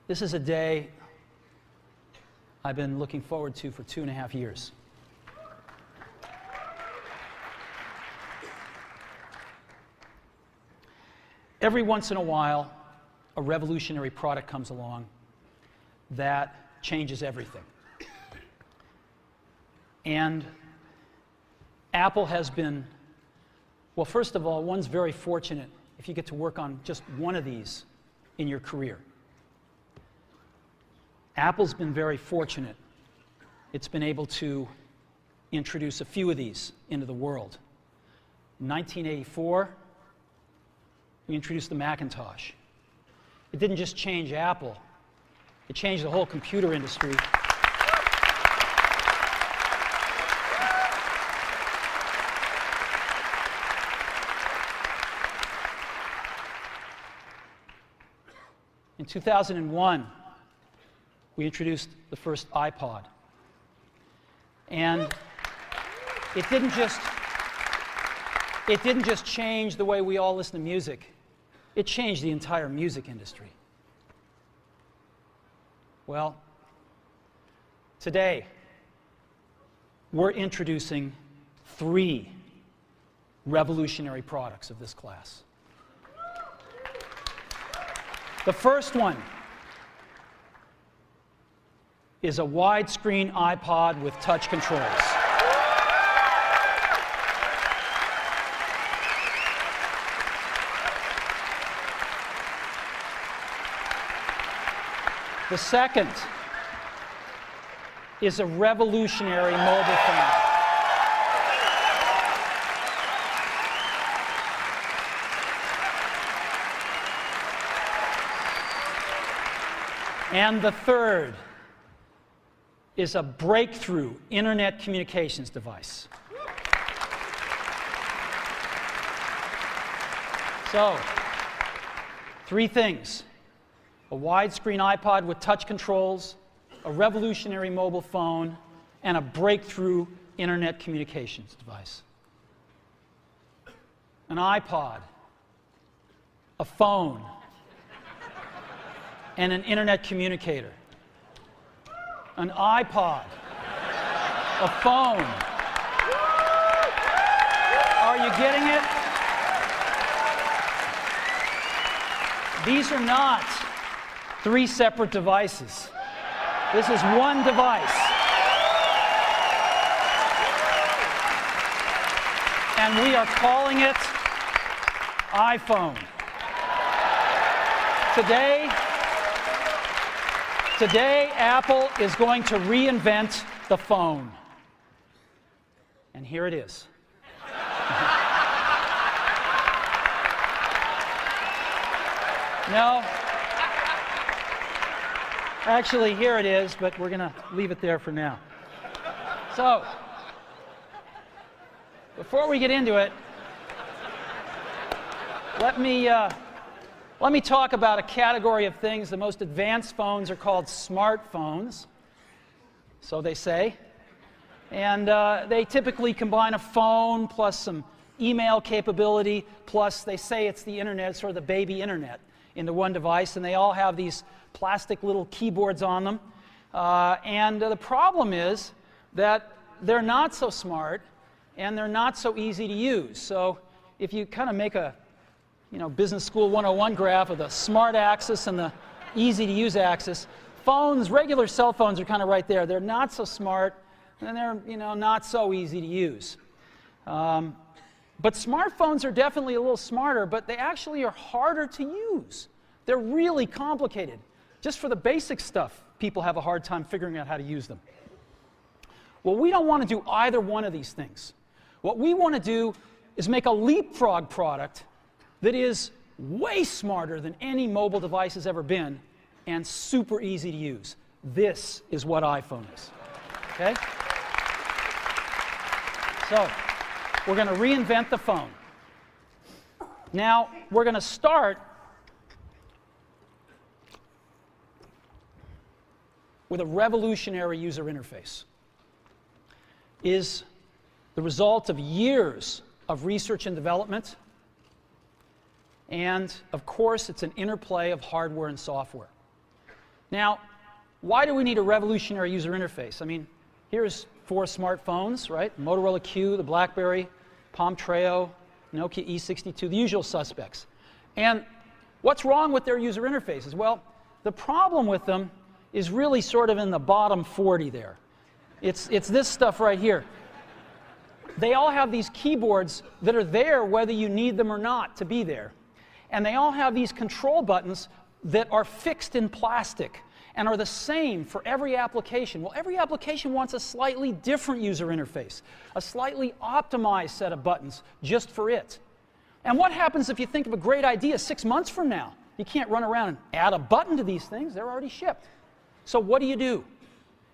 This is a day I've been looking forward to for 2.5 years. Every once in a while, a revolutionary product comes along that changes everything. And Apple has been, well, first of all, one's very fortunate if you get to work on just one of these in your career. Apple's been very fortunate. It's been able to introduce a few of these into the world. In 1984, we introduced the Macintosh. It didn't just change Apple, it changed the whole computer industry. In 2001, we introduced the first iPod. And it didn't just change the way we all listen to music. It changed the entire music industry. Well, today, we're introducing 3 revolutionary products of this class. The first one is a widescreen iPod with touch controls. The second is a revolutionary mobile phone. And the third is a breakthrough internet communications device. So, 3 things. A widescreen iPod with touch controls, a revolutionary mobile phone, and a breakthrough internet communications device. An iPod, a phone, and an internet communicator. An iPod, a phone. Are you getting it? These are not 3 separate devices. This is one device. And we are calling it iPhone. Today, Apple is going to reinvent the phone. And here it is. No. Actually, here it is, but we're going to leave it there for now. So, before we get into it, let me talk about a category of things. The most advanced phones are called smartphones, so they say. And they typically combine a phone plus some email capability, plus they say it's the internet, sort of the baby internet, into one device. And they all have these plastic little keyboards on them. And the problem is that they're not so smart and they're not so easy to use. So if you kind of make a Business School 101 graph of the smart axis and the easy to use axis, regular cell phones are kind of right there. They're not so smart and they're not so easy to use. But smartphones are definitely a little smarter, but they actually are harder to use. They're really complicated. Just for the basic stuff, people have a hard time figuring out how to use them. Well, we don't want to do either one of these things. What we want to do is make a leapfrog product that is way smarter than any mobile device has ever been and super easy to use. This is what iPhone is. Okay? So, we're going to reinvent the phone. Now, we're going to start with a revolutionary user interface. Is the result of years of research and development. And, of course, it's an interplay of hardware and software. Now, why do we need a revolutionary user interface? I mean, here's 4 smartphones, right? Motorola Q, the BlackBerry, Palm Treo, Nokia E62, the usual suspects. And what's wrong with their user interfaces? Well, the problem with them is really sort of in the bottom 40 there. It's this stuff right here. They all have these keyboards that are there whether you need them or not to be there. And they all have these control buttons that are fixed in plastic and are the same for every application. Well, every application wants a slightly different user interface, a slightly optimized set of buttons just for it. And what happens if you think of a great idea 6 months from now? You can't run around and add a button to these things. They're already shipped. So what do?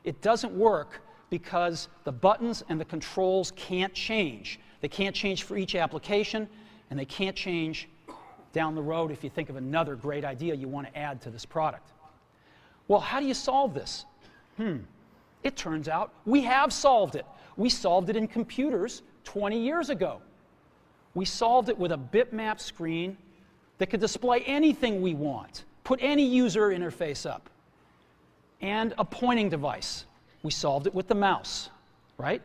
It doesn't work because the buttons and the controls can't change. They can't change for each application, and they can't change down the road if you think of another great idea you want to add to this product. Well, how do you solve this? It turns out we have solved it. We solved it in computers 20 years ago. We solved it with a bitmap screen that could display anything we want, put any user interface up, and a pointing device. We solved it with the mouse, right?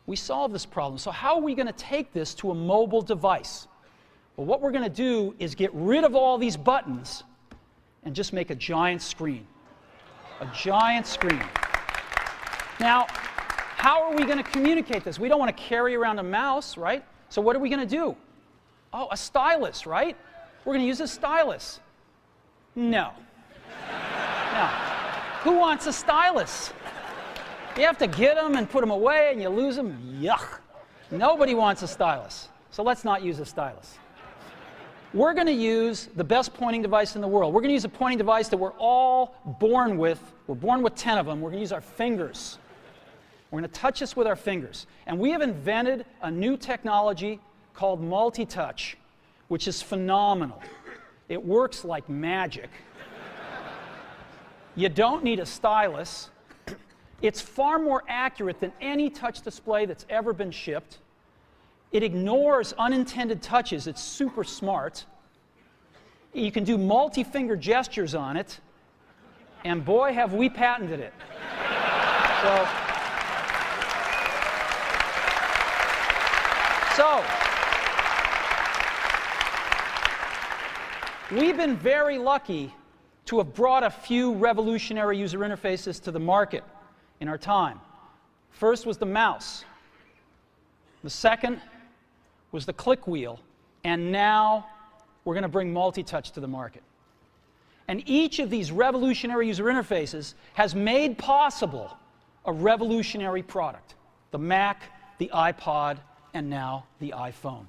We solved this problem. So how are we going to take this to a mobile device? Well, what we're going to do is get rid of all these buttons and just make a giant screen. A giant screen. Now, how are we going to communicate this? We don't want to carry around a mouse, right? So what are we going to do? Oh, a stylus, right? We're going to use a stylus. No. No. Who wants a stylus? You have to get them and put them away and you lose them. Yuck. Nobody wants a stylus. So let's not use a stylus. We're going to use the best pointing device in the world. We're going to use a pointing device that we're all born with. We're born with 10 of them. We're going to use our fingers. We're going to touch this with our fingers. And we have invented a new technology called multi-touch, which is phenomenal. It works like magic. You don't need a stylus. It's far more accurate than any touch display that's ever been shipped. It ignores unintended touches. It's super smart. You can do multi-finger gestures on it. And boy, have we patented it. So we've been very lucky to have brought a few revolutionary user interfaces to the market in our time. First was the mouse. The second was the click wheel. And now we're going to bring multi-touch to the market. And each of these revolutionary user interfaces has made possible a revolutionary product. The Mac, the iPod, and now the iPhone.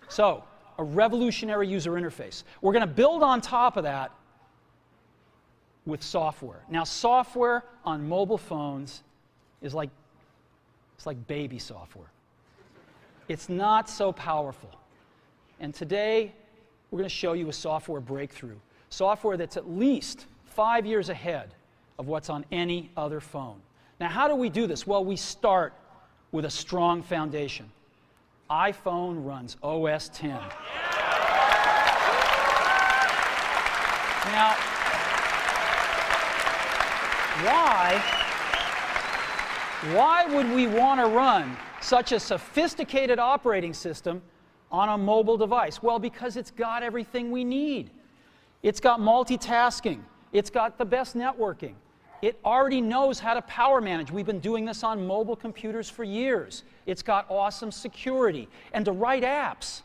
So, a revolutionary user interface. We're going to build on top of that with software. Now, software on mobile phones is like, it's like baby software. It's not so powerful. And today, we're going to show you a software breakthrough. Software that's at least 5 years ahead of what's on any other phone. Now, how do we do this? Well, we start with a strong foundation. iPhone runs OS X. Now, why would we want to run such a sophisticated operating system on a mobile device? Well, because it's got everything we need. It's got multitasking. It's got the best networking. It already knows how to power manage. We've been doing this on mobile computers for years. It's got awesome security. And to write apps,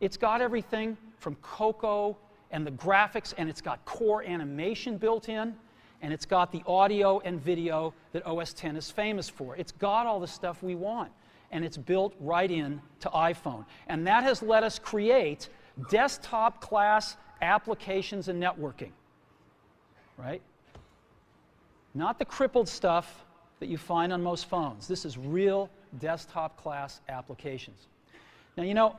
it's got everything from Cocoa and the graphics, and it's got core animation built in, and it's got the audio and video that OS X is famous for. It's got all the stuff we want, and it's built right in to iPhone. And that has let us create desktop-class applications and networking, right? Not the crippled stuff that you find on most phones. This is real desktop-class applications. Now, you know,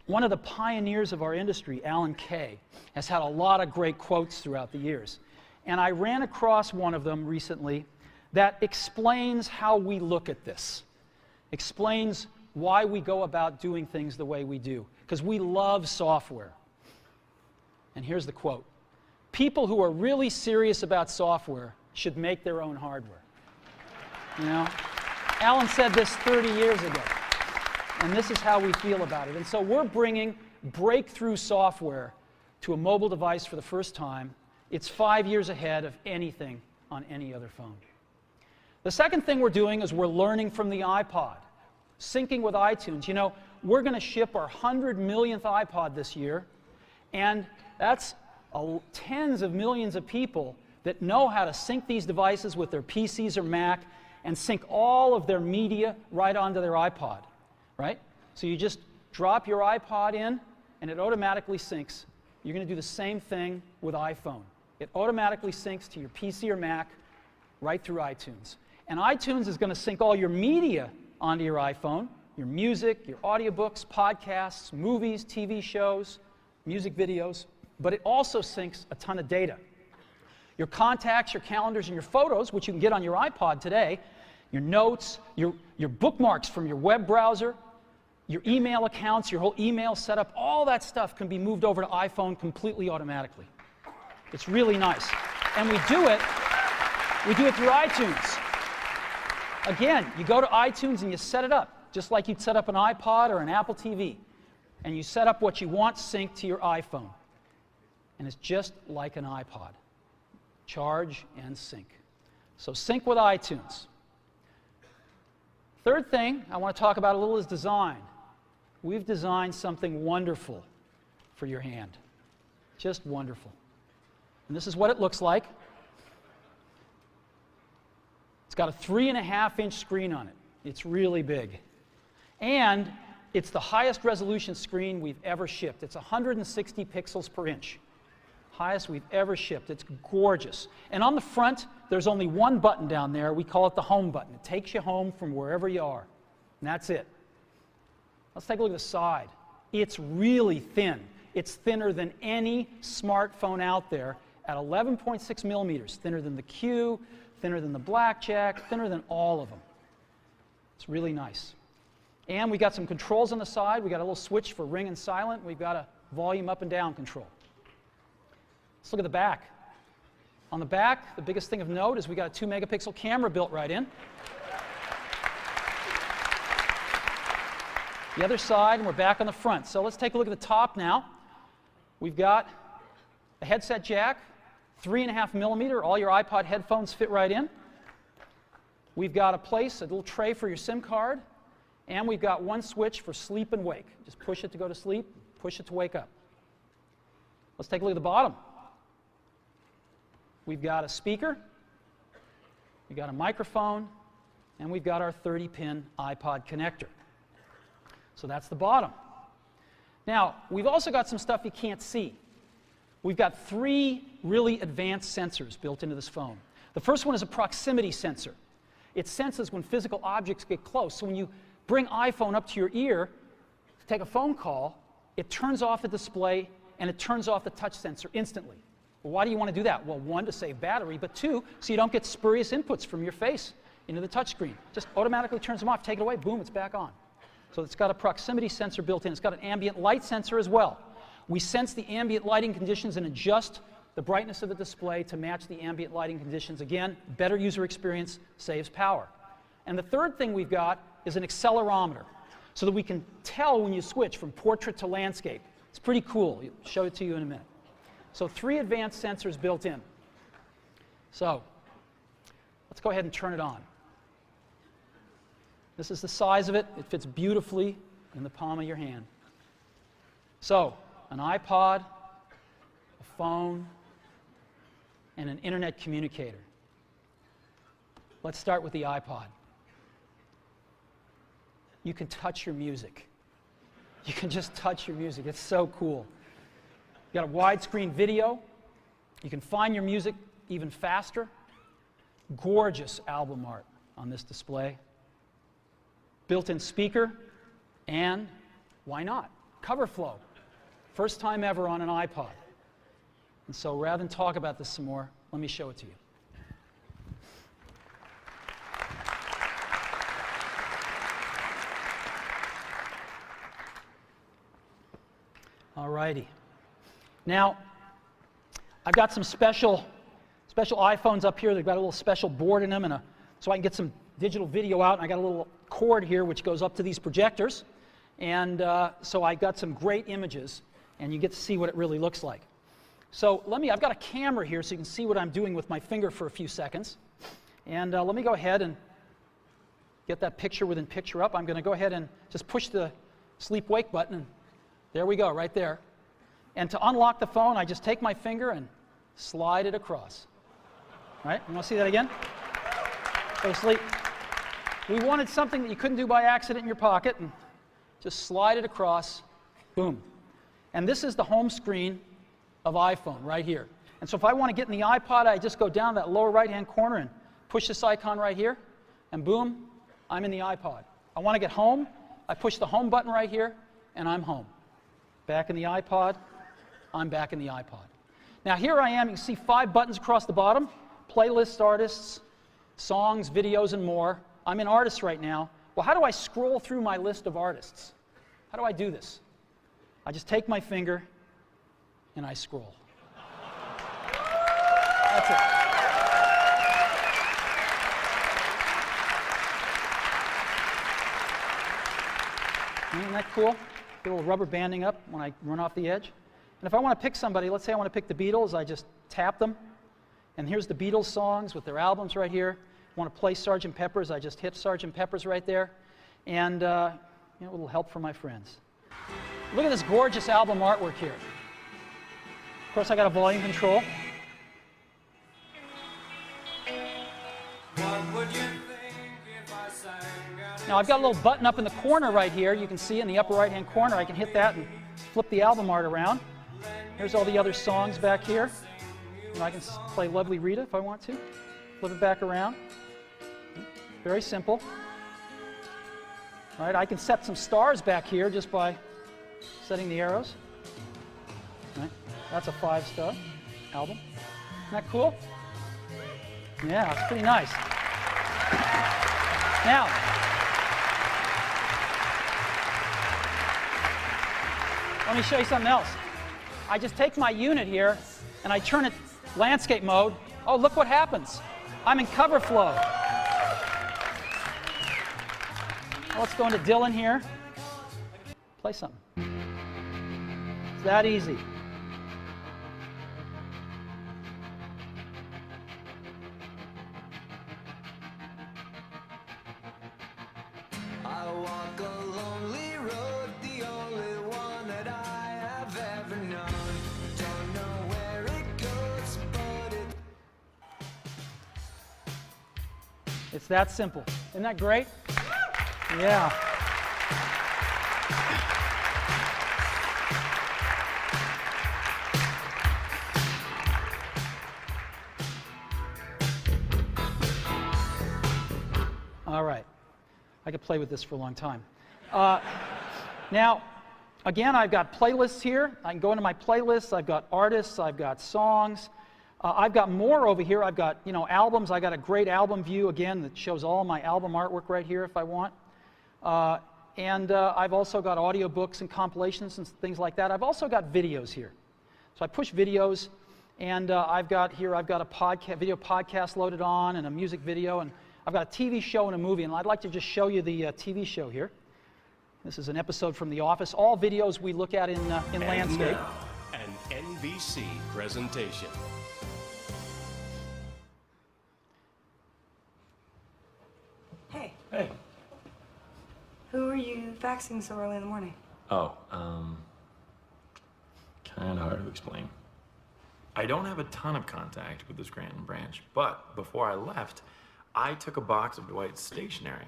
one of the pioneers of our industry, Alan Kay, has had a lot of great quotes throughout the years. And I ran across one of them recently that explains how we look at this, explains why we go about doing things the way we do, because we love software. And here's the quote: people who are really serious about software should make their own hardware. You know? Alan said this 30 years ago, and this is how we feel about it. And so we're bringing breakthrough software to a mobile device for the first time. It's 5 years ahead of anything on any other phone. The second thing we're doing is we're learning from the iPod, syncing with iTunes. You know, we're going to ship our 100 millionth iPod this year, and that's tens of millions of people that know how to sync these devices with their PCs or Mac and sync all of their media right onto their iPod, right? So you just drop your iPod in, and it automatically syncs. You're going to do the same thing with iPhone. It automatically syncs to your PC or Mac right through iTunes. And iTunes is going to sync all your media onto your iPhone, your music, your audiobooks, podcasts, movies, TV shows, music videos, but it also syncs a ton of data. Your contacts, your calendars, and your photos, which you can get on your iPod today, your notes, your bookmarks from your web browser, your email accounts, your whole email setup, all that stuff can be moved over to iPhone completely automatically. It's really nice. And we do it through iTunes. Again, you go to iTunes and you set it up, just like you'd set up an iPod or an Apple TV. And you set up what you want synced to your iPhone. And it's just like an iPod. Charge and sync. So sync with iTunes. Third thing I want to talk about a little is design. We've designed something wonderful for your hand. Just wonderful. And this is what it looks like. It's got a 3.5-inch screen on it. It's really big. And it's the highest resolution screen we've ever shipped. It's 160 pixels per inch. Highest we've ever shipped. It's gorgeous. And on the front, there's only one button down there. We call it the home button. It takes you home from wherever you are. And that's it. Let's take a look at the side. It's really thin. It's thinner than any smartphone out there at 11.6 millimeters. Thinner than the Q, thinner than the Blackjack, thinner than all of them. It's really nice. And we got some controls on the side. We got a little switch for ring and silent. We've got a volume up and down control. Let's look at the back. On the back, the biggest thing of note is we got a 2-megapixel camera built right in. The other side, and we're back on the front. So let's take a look at the top now. We've got a headset jack, 3.5 millimeter. All your iPod headphones fit right in. We've got a little tray for your SIM card. And we've got one switch for sleep and wake. Just push it to go to sleep, push it to wake up. Let's take a look at the bottom. We've got a speaker, we've got a microphone, and we've got our 30-pin iPod connector. So that's the bottom. Now, we've also got some stuff you can't see. We've got 3 really advanced sensors built into this phone. The first one is a proximity sensor. It senses when physical objects get close. So when you bring iPhone up to your ear to take a phone call, it turns off the display and it turns off the touch sensor instantly. Well, why do you want to do that? Well, 1, to save battery, but 2, so you don't get spurious inputs from your face into the touch screen. Just automatically turns them off, take it away, boom, it's back on. So it's got a proximity sensor built in. It's got an ambient light sensor as well. We sense the ambient lighting conditions and adjust the brightness of the display to match the ambient lighting conditions. Again, better user experience, saves power. And the third thing we've got is an accelerometer, so that we can tell when you switch from portrait to landscape. It's pretty cool. I'll show it to you in a minute. So 3 advanced sensors built in. So let's go ahead and turn it on. This is the size of it. It fits beautifully in the palm of your hand. So an iPod, a phone, and an internet communicator. Let's start with the iPod. You can touch your music. You can just touch your music. It's so cool. You got a widescreen video. You can find your music even faster. Gorgeous album art on this display. Built-in speaker, and why not? Cover flow. First time ever on an iPod. And so rather than talk about this some more, let me show it to you. All righty. Now, I've got some special iPhones up here. They've got a little special board in them, so I can get some digital video out. And I got a little cord here which goes up to these projectors. And so I got some great images, and you get to see what it really looks like. So I've got a camera here so you can see what I'm doing with my finger for a few seconds. And let me go ahead and get that picture within picture up. I'm going to go ahead and just push the sleep-wake button, and there we go, right there. And to unlock the phone, I just take my finger and slide it across. Right? You want to see that again? Go to sleep. We wanted something that you couldn't do by accident in your pocket, and just slide it across, boom. And this is the home screen of iPhone right here. And so if I want to get in the iPod, I just go down that lower right-hand corner and push this icon right here, and boom, I'm in the iPod. I want to get home, I push the home button right here, and I'm home. Back in the iPod, I'm back in the iPod. Now here I am, you can see 5 buttons across the bottom, playlists, artists, songs, videos, and more. I'm in artists right now. Well, how do I scroll through my list of artists? How do I do this? I just take my finger and I scroll. That's it. Isn't that cool? Get a little rubber banding up when I run off the edge. And if I want to pick somebody, let's say I want to pick the Beatles, I just tap them. And here's the Beatles songs with their albums right here. I want to play Sgt. Pepper's, I just hit Sgt. Pepper's right there. And a little help from my friends. Look at this gorgeous album artwork here. Of course, I got a volume control. Now I've got a little button up in the corner right here. You can see in the upper right-hand corner. I can hit that and flip the album art around. Here's all the other songs back here. And I can play Lovely Rita if I want to. Flip it back around. Very simple. All right, I can set some stars back here just by setting the arrows. Right, that's a 5-star album. Isn't that cool? Yeah, it's pretty nice. Now, let me show you something else. I just take my unit here and I turn it landscape mode. Oh, look what happens. I'm in cover flow. Well, let's go into Dylan here. Play something. It's that easy. I walk a lonely road, the only one that I have ever known. Don't know where it goes, but It's that simple. Isn't that great? Yeah. All right. I could play with this for a long time. Now, again, I've got playlists here. I can go into my playlists. I've got artists. I've got songs. I've got more over here. I've got, albums. I got a great album view, again, that shows all my album artwork right here if I want. And I've also got audiobooks and compilations and things like that. I've also got videos here. So I push videos, and I've got a video podcast loaded on and a music video, and I've got a TV show and a movie, and I'd like to just show you the TV show here. This is an episode from The Office. All videos we look at in landscape. Now, an NBC presentation. Hey. Hey. Who are you faxing so early in the morning? Oh, kind of hard to explain. I don't have a ton of contact with the Scranton branch, but before I left, I took a box of Dwight's stationery.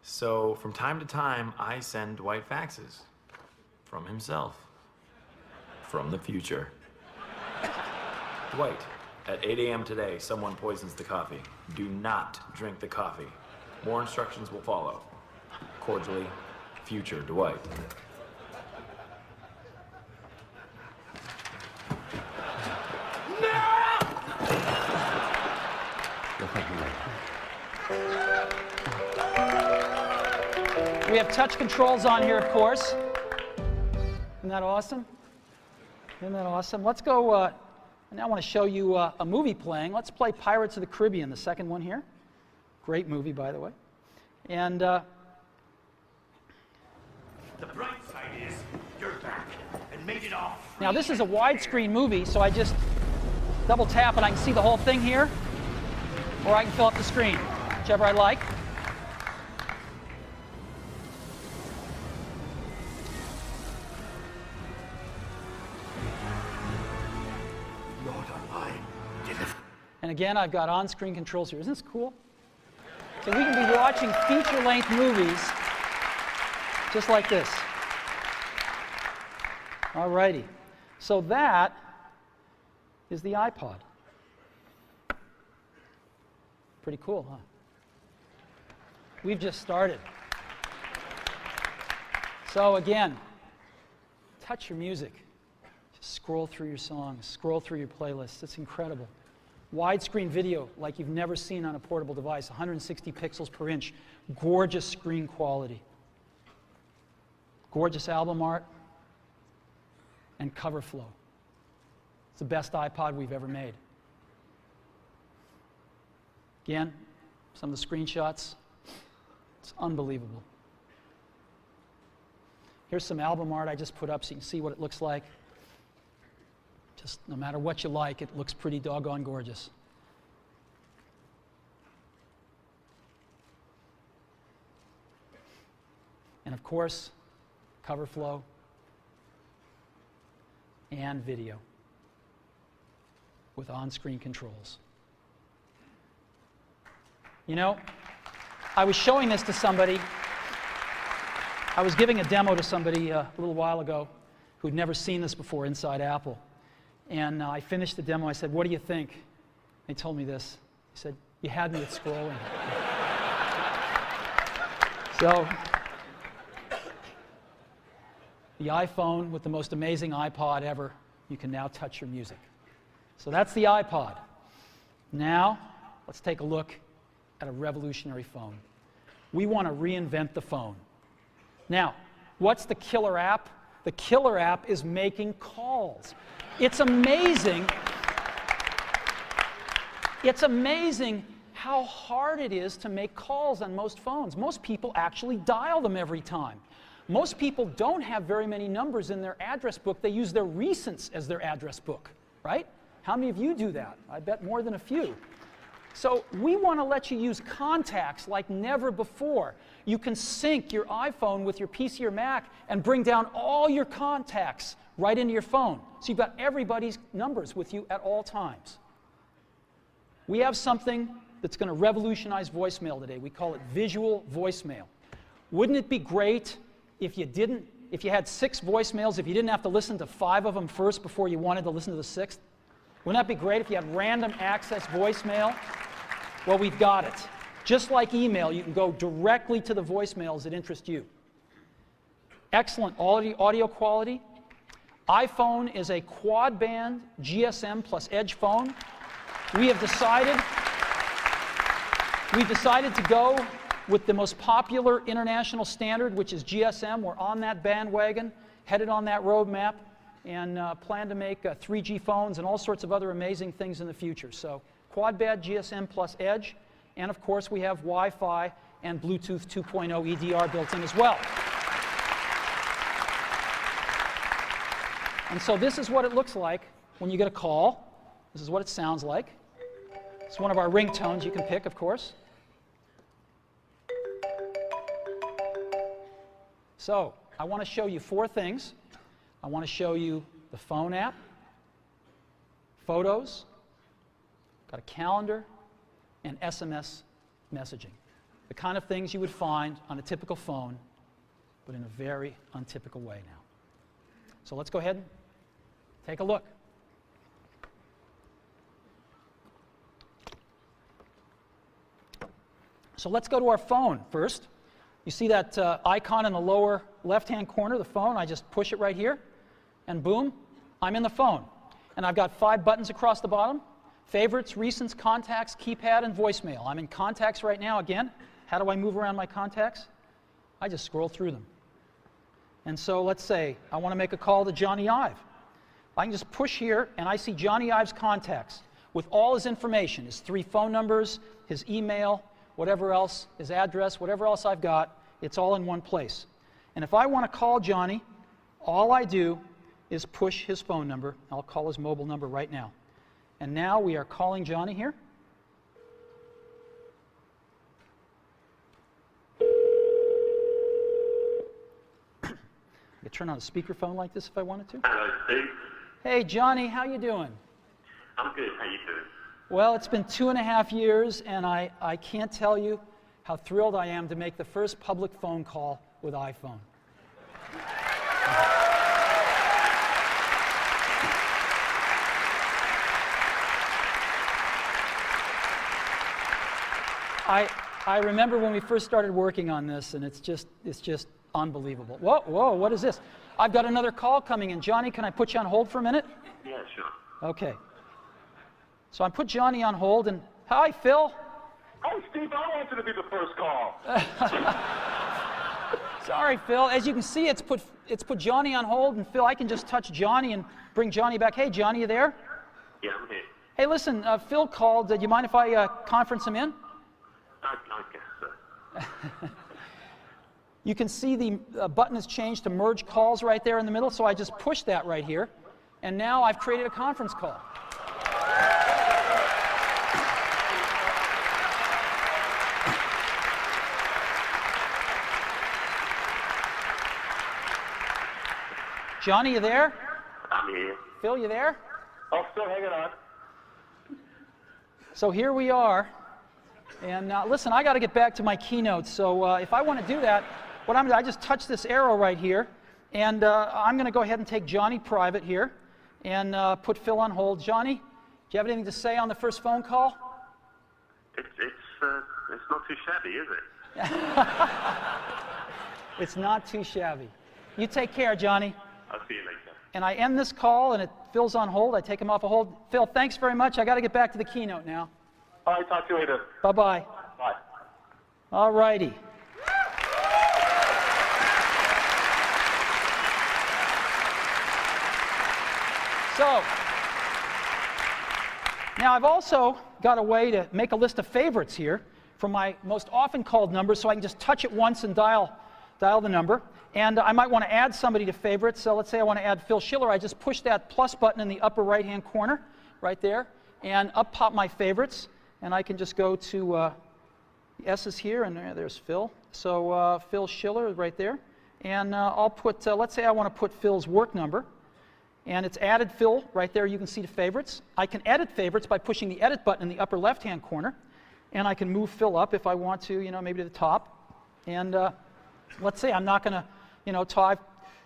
So from time to time, I send Dwight faxes. From himself. From the future. Dwight, at 8 a.m. today, someone poisons the coffee. Do not drink the coffee. More instructions will follow. Cordially, future Dwight. We have touch controls on here, of course. Isn't that awesome? Isn't that awesome? Let's go And now I want to show you a movie playing. Let's play Pirates of the Caribbean, the second one here. Great movie, by the way. And the bright side is you're back and made it all. now this is a widescreen movie, so I just double tap and I can see the whole thing here, or I can fill up the screen, whichever I like. Lord Online, deliver. And again, I've got on-screen controls here. Isn't this cool? So we can be watching feature-length movies just like this. All righty. So that is the iPod. Pretty cool, huh? We've just started. So again, touch your music. Just scroll through your songs, scroll through your playlists. It's incredible. Widescreen video like you've never seen on a portable device, 160 pixels per inch, gorgeous screen quality, gorgeous album art, and cover flow. It's the best iPod we've ever made. Again, some of the screenshots, it's unbelievable. Here's some album art I just put up so you can see what it looks like. Just no matter what you like, it looks pretty doggone gorgeous. And of course, cover flow and video with on-screen controls. You know, I was showing this to somebody. I was giving a demo to somebody a little while ago who'd never seen this before inside Apple. And I finished the demo. I said, "What do you think?" They told me this. He said, "You had me at scrolling." So, the iPhone with the most amazing iPod ever, you can now touch your music. So that's the iPod. Now, let's take a look at a revolutionary phone. We want to reinvent the phone. Now, what's the killer app? The killer app is making calls. It's amazing. It's amazing how hard it is to make calls on most phones. Most people actually dial them every time. Most people don't have very many numbers in their address book. They use their recents as their address book, right? How many of you do that? I bet more than a few. So we want to let you use contacts like never before. You can sync your iPhone with your PC or Mac and bring down all your contacts right into your phone. So you've got everybody's numbers with you at all times. We have something that's going to revolutionize voicemail today. We call it visual voicemail. Wouldn't it be great if you had 6 voicemails, if you didn't have to listen to 5 of them first before you wanted to listen to the 6th? Wouldn't that be great if you had random access voicemail? Well, we've got it. Just like email, you can go directly to the voicemails that interest you. Excellent audio quality. iPhone is a quad-band GSM plus Edge phone. We've decided to go with the most popular international standard, which is GSM. We're on that bandwagon, headed on that roadmap, and plan to make 3G phones and all sorts of other amazing things in the future. So quad-band GSM plus Edge, and of course we have Wi-Fi and Bluetooth 2.0 EDR built in as well. And so this is what it looks like when you get a call. This is what it sounds like. It's one of our ringtones you can pick, of course. So I want to show you 4 things. I want to show you the phone app, photos, got a calendar, and SMS messaging. The kind of things you would find on a typical phone, but in a very untypical way now. So let's go ahead and take a look. So let's go to our phone first. You see that icon in the lower left-hand corner, the phone? I just push it right here, and boom, I'm in the phone. And I've got 5 buttons across the bottom: favorites, recents, contacts, keypad, and voicemail. I'm in contacts right now again. How do I move around my contacts? I just scroll through them. And so let's say I want to make a call to Johnny Ive. I can just push here, and I see Johnny Ives' contacts with all his information, his 3 phone numbers, his email, whatever else, his address, whatever else I've got, it's all in one place. And if I want to call Johnny, all I do is push his phone number. I'll call his mobile number right now. And now we are calling Johnny here. I could turn on a speakerphone like this if I wanted to. Hello, Steve. Hey, Johnny, how you doing? I'm good. How you doing? Well, it's been 2.5 years, and I can't tell you how thrilled I am to make the first public phone call with iPhone. I remember when we first started working on this, and it's just unbelievable. Whoa, whoa, what is this? I've got another call coming in. Johnny, can I put you on hold for a minute? Yeah, sure. Okay. So I put Johnny on hold, and hi, Phil. Hey, Steve, I want you to be the first call. Sorry, Phil. As you can see, it's put Johnny on hold, and Phil, I can just touch Johnny and bring Johnny back. Hey, Johnny, you there? Yeah, I'm here. Hey, listen, Phil called. Do you mind if I conference him in? I guess so. You can see the button has changed to merge calls right there in the middle, so I just pushed that right here, and now I've created a conference call. Johnny, you there? I'm here. Phil, you there? I'm still hanging on. So here we are. And listen, I got to get back to my keynote. So if I want to do that, what I'm going to do, I just touch this arrow right here. And I'm going to go ahead and take Johnny private here and put Phil on hold. Johnny, do you have anything to say on the first phone call? It's not too shabby, is it? It's not too shabby. You take care, Johnny. I'll see you later. And I end this call, and Phil's on hold. I take him off a hold. Phil, thanks very much. I got to get back to the keynote now. All right, talk to you later. Bye-bye. Bye. All righty. So, now I've also got a way to make a list of favorites here from my most often called numbers, so I can just touch it once and dial the number. And I might want to add somebody to favorites. So let's say I want to add Phil Schiller. I just push that plus button in the upper right-hand corner right there, and up pop my favorites. And I can just go to the S's here, and there's Phil. So Phil Schiller right there. And I'll put, let's say I want to put Phil's work number. And it's added Phil right there. You can see the favorites. I can edit favorites by pushing the edit button in the upper left-hand corner. And I can move Phil up if I want to, you know, maybe to the top. And let's say I'm not going to, you know,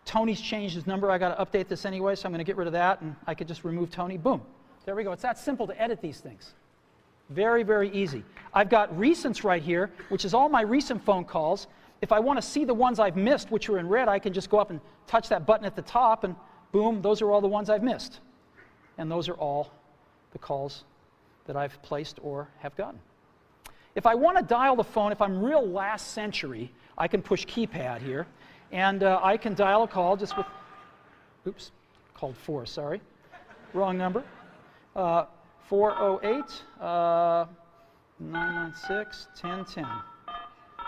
Tony's changed his number. I got to update this anyway, so I'm going to get rid of that. And I could just remove Tony. Boom. There we go. It's that simple to edit these things. Very, very easy. I've got recents right here, which is all my recent phone calls. If I want to see the ones I've missed, which are in red, I can just go up and touch that button at the top, and boom, those are all the ones I've missed. And those are all the calls that I've placed or have gotten. If I want to dial the phone, if I'm real last century, I can push keypad here, and I can dial a call just with, oops, called 4, sorry, wrong number. 408 996 1010.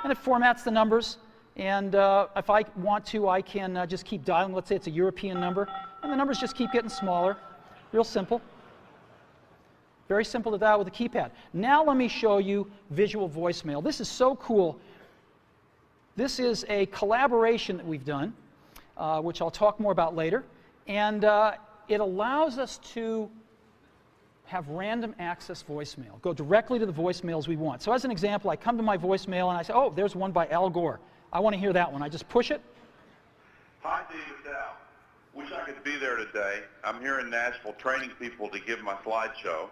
And it formats the numbers, and if I want to, I can just keep dialing. Let's say it's a European number, and the numbers just keep getting smaller. Real simple. Very simple to dial with a keypad. Now let me show you visual voicemail. This is so cool. This is a collaboration that we've done, which I'll talk more about later, and it allows us to have random access voicemail, go directly to the voicemails we want. So as an example, I come to my voicemail and I say, oh, there's one by Al Gore. I want to hear that one. I just push it. Hi, Dave, it's Al. Wish I could be there today. I'm here in Nashville training people to give my slideshow.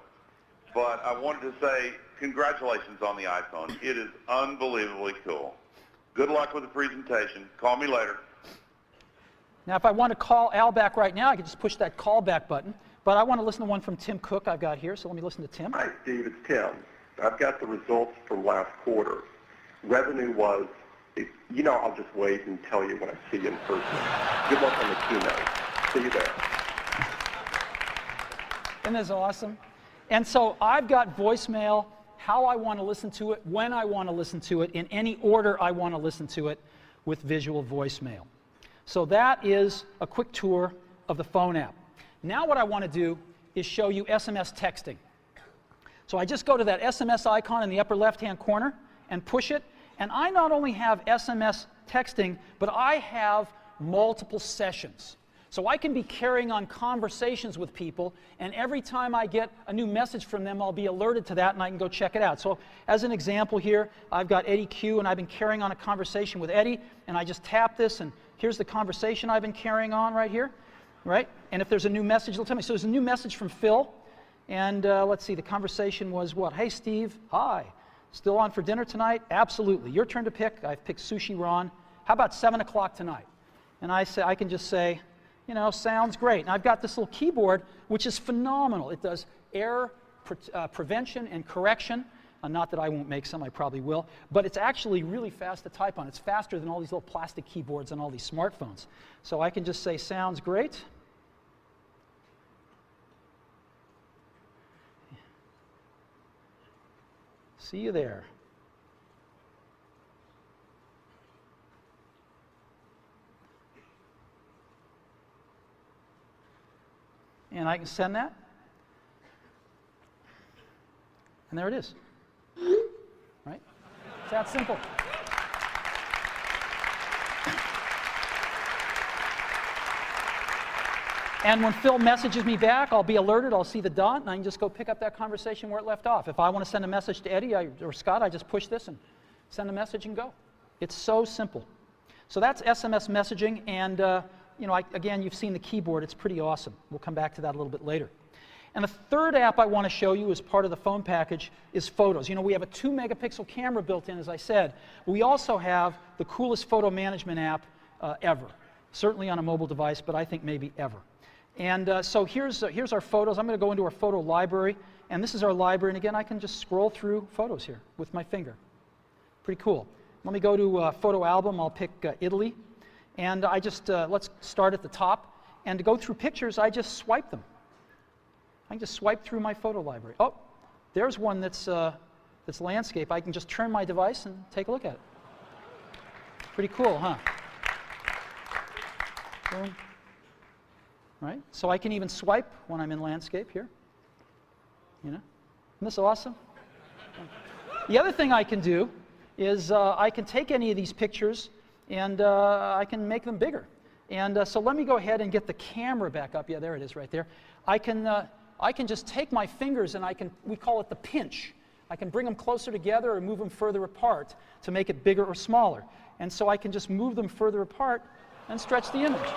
But I wanted to say congratulations on the iPhone. It is unbelievably cool. Good luck with the presentation. Call me later. Now, if I want to call Al back right now, I can just push that call back button. But I want to listen to one from Tim Cook I've got here, so let me listen to Tim. Hi, Steve, it's Tim. I've got the results from last quarter. Revenue was, you know, I'll just wait and tell you when I see you in person. Good luck on the keynote. See you there. Isn't this awesome? And so I've got voicemail, how I want to listen to it, when I want to listen to it, in any order I want to listen to it with visual voicemail. So that is a quick tour of the phone app. Now what I want to do is show you SMS texting. So I just go to that SMS icon in the upper left-hand corner and push it, and I not only have SMS texting, but I have multiple sessions. So I can be carrying on conversations with people, and every time I get a new message from them, I'll be alerted to that, and I can go check it out. So as an example here, I've got Eddie Q, and I've been carrying on a conversation with Eddie, and I just tap this, and here's the conversation I've been carrying on right here, right? And if there's a new message, it'll tell me. So there's a new message from Phil, and let's see, the conversation was what? Hey, Steve, hi. Still on for dinner tonight? Absolutely. Your turn to pick. I've picked Sushi Ron. How about 7 o'clock tonight? And I can just say, you know, sounds great. And I've got this little keyboard, which is phenomenal. It does error prevention and correction. Not that I won't make some, I probably will. But it's actually really fast to type on. It's faster than all these little plastic keyboards on all these smartphones. So I can just say, sounds great. See you there. And I can send that. And there it is. Right? It's that simple. And when Phil messages me back, I'll be alerted, I'll see the dot, and I can just go pick up that conversation where it left off. If I want to send a message to Eddie or Scott, I just push this and send a message and go. It's so simple. So that's SMS messaging, and you know, again, you've seen the keyboard. It's pretty awesome. We'll come back to that a little bit later. And the third app I want to show you as part of the phone package is Photos. You know, we have a 2-megapixel camera built in, as I said. We also have the coolest photo management app ever. Certainly on a mobile device, but I think maybe ever. And so here's our photos. I'm going to go into our photo library, and this is our library. And again, I can just scroll through photos here with my finger. Pretty cool. Let me go to photo album. I'll pick Italy. And I just, let's start at the top. And to go through pictures, I just swipe them. I can just swipe through my photo library. Oh, there's one that's landscape. I can just turn my device and take a look at it. Pretty cool, huh? Boom. Right? So I can even swipe when I'm in landscape here. You know? Isn't this awesome? The other thing I can do is I can take any of these pictures and I can make them bigger. And so let me go ahead and get the camera back up. Yeah, there it is right there. I can just take my fingers and we call it the pinch. I can bring them closer together or move them further apart to make it bigger or smaller. And so I can just move them further apart and stretch the image.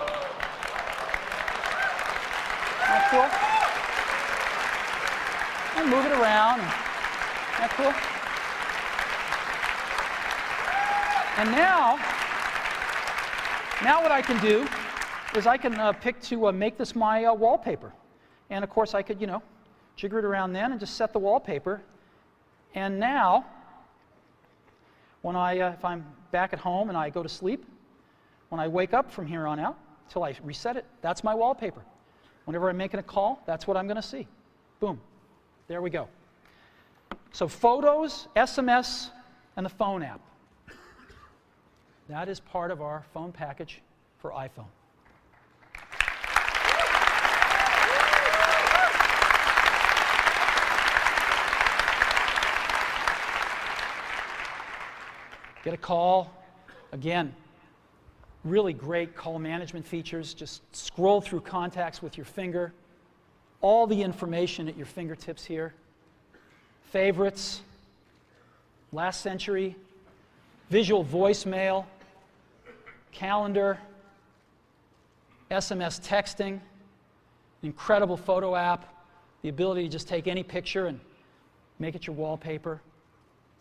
That cool? And move it around. That cool? And now what I can do is I can pick to make this my wallpaper. And of course I could, you know, jigger it around then and just set the wallpaper. And now, when if I'm back at home and I go to sleep, when I wake up from here on out, till I reset it, that's my wallpaper. Whenever I'm making a call, that's what I'm going to see. Boom. There we go. So photos, SMS, and the phone app. That is part of our phone package for iPhone. Get a call. Again, really great call management features. Just scroll through contacts with your finger. All the information at your fingertips here. Favorites, last century, visual voicemail, calendar, SMS texting, incredible photo app, the ability to just take any picture and make it your wallpaper.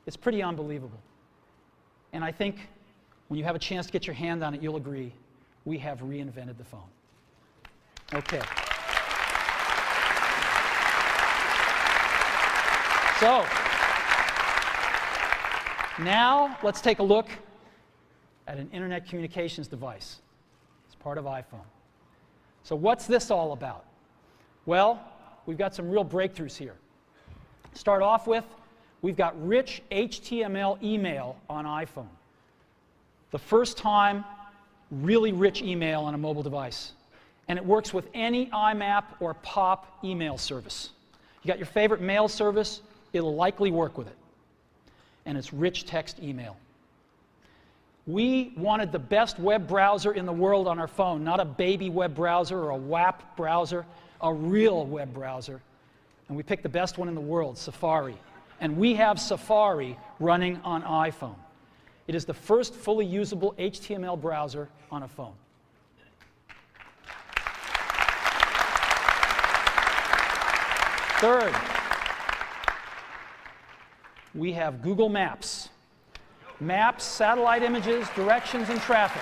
It's pretty unbelievable. And I think when you have a chance to get your hand on it, you'll agree, we have reinvented the phone. Okay. So, now let's take a look at an internet communications device. It's part of iPhone. So what's this all about? Well, we've got some real breakthroughs here. Start off with, we've got rich HTML email on iPhone. The first time, really rich email on a mobile device. And it works with any IMAP or POP email service. You got your favorite mail service, it'll likely work with it. And it's rich text email. We wanted the best web browser in the world on our phone, not a baby web browser or a WAP browser, a real web browser. And we picked the best one in the world, Safari. And we have Safari running on iPhone. It is the first fully usable HTML browser on a phone. Third, we have Google Maps. Maps, satellite images, directions, and traffic.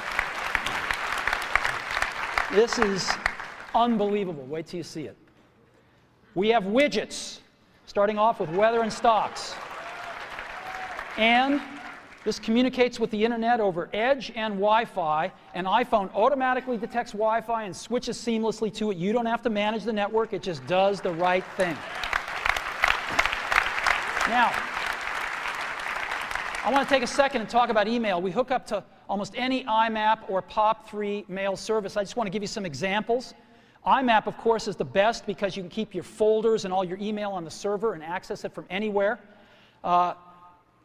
This is unbelievable. Wait till you see it. We have widgets, starting off with weather and stocks. And this communicates with the internet over Edge and Wi-Fi, and iPhone automatically detects Wi-Fi and switches seamlessly to it. You don't have to manage the network, it just does the right thing. Now, I want to take a second and talk about email. We hook up to almost any IMAP or POP3 mail service. I just want to give you some examples. IMAP, of course, is the best because you can keep your folders and all your email on the server and access it from anywhere.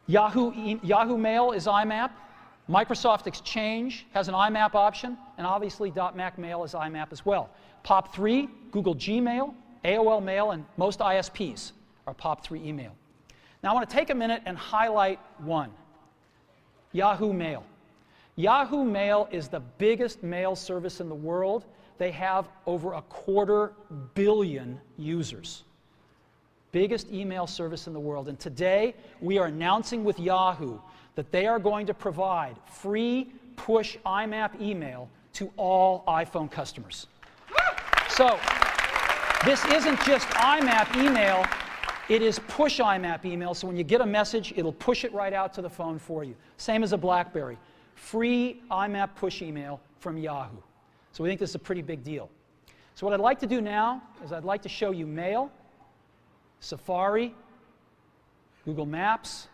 Yahoo Mail is IMAP. Microsoft Exchange has an IMAP option, and obviously .Mac Mail is IMAP as well. POP3, Google Gmail, AOL Mail, and most ISPs are POP3 email. Now I want to take a minute and highlight one, Yahoo Mail. Yahoo Mail is the biggest mail service in the world. They have over 250 million users. Biggest email service in the world. And today, we are announcing with Yahoo that they are going to provide free push IMAP email to all iPhone customers. So, this isn't just IMAP email, it is push IMAP email. So when you get a message, it'll push it right out to the phone for you. Same as a BlackBerry. Free IMAP push email from Yahoo. So we think this is a pretty big deal. So what I'd like to do now is I'd like to show you Mail, Safari, Google Maps,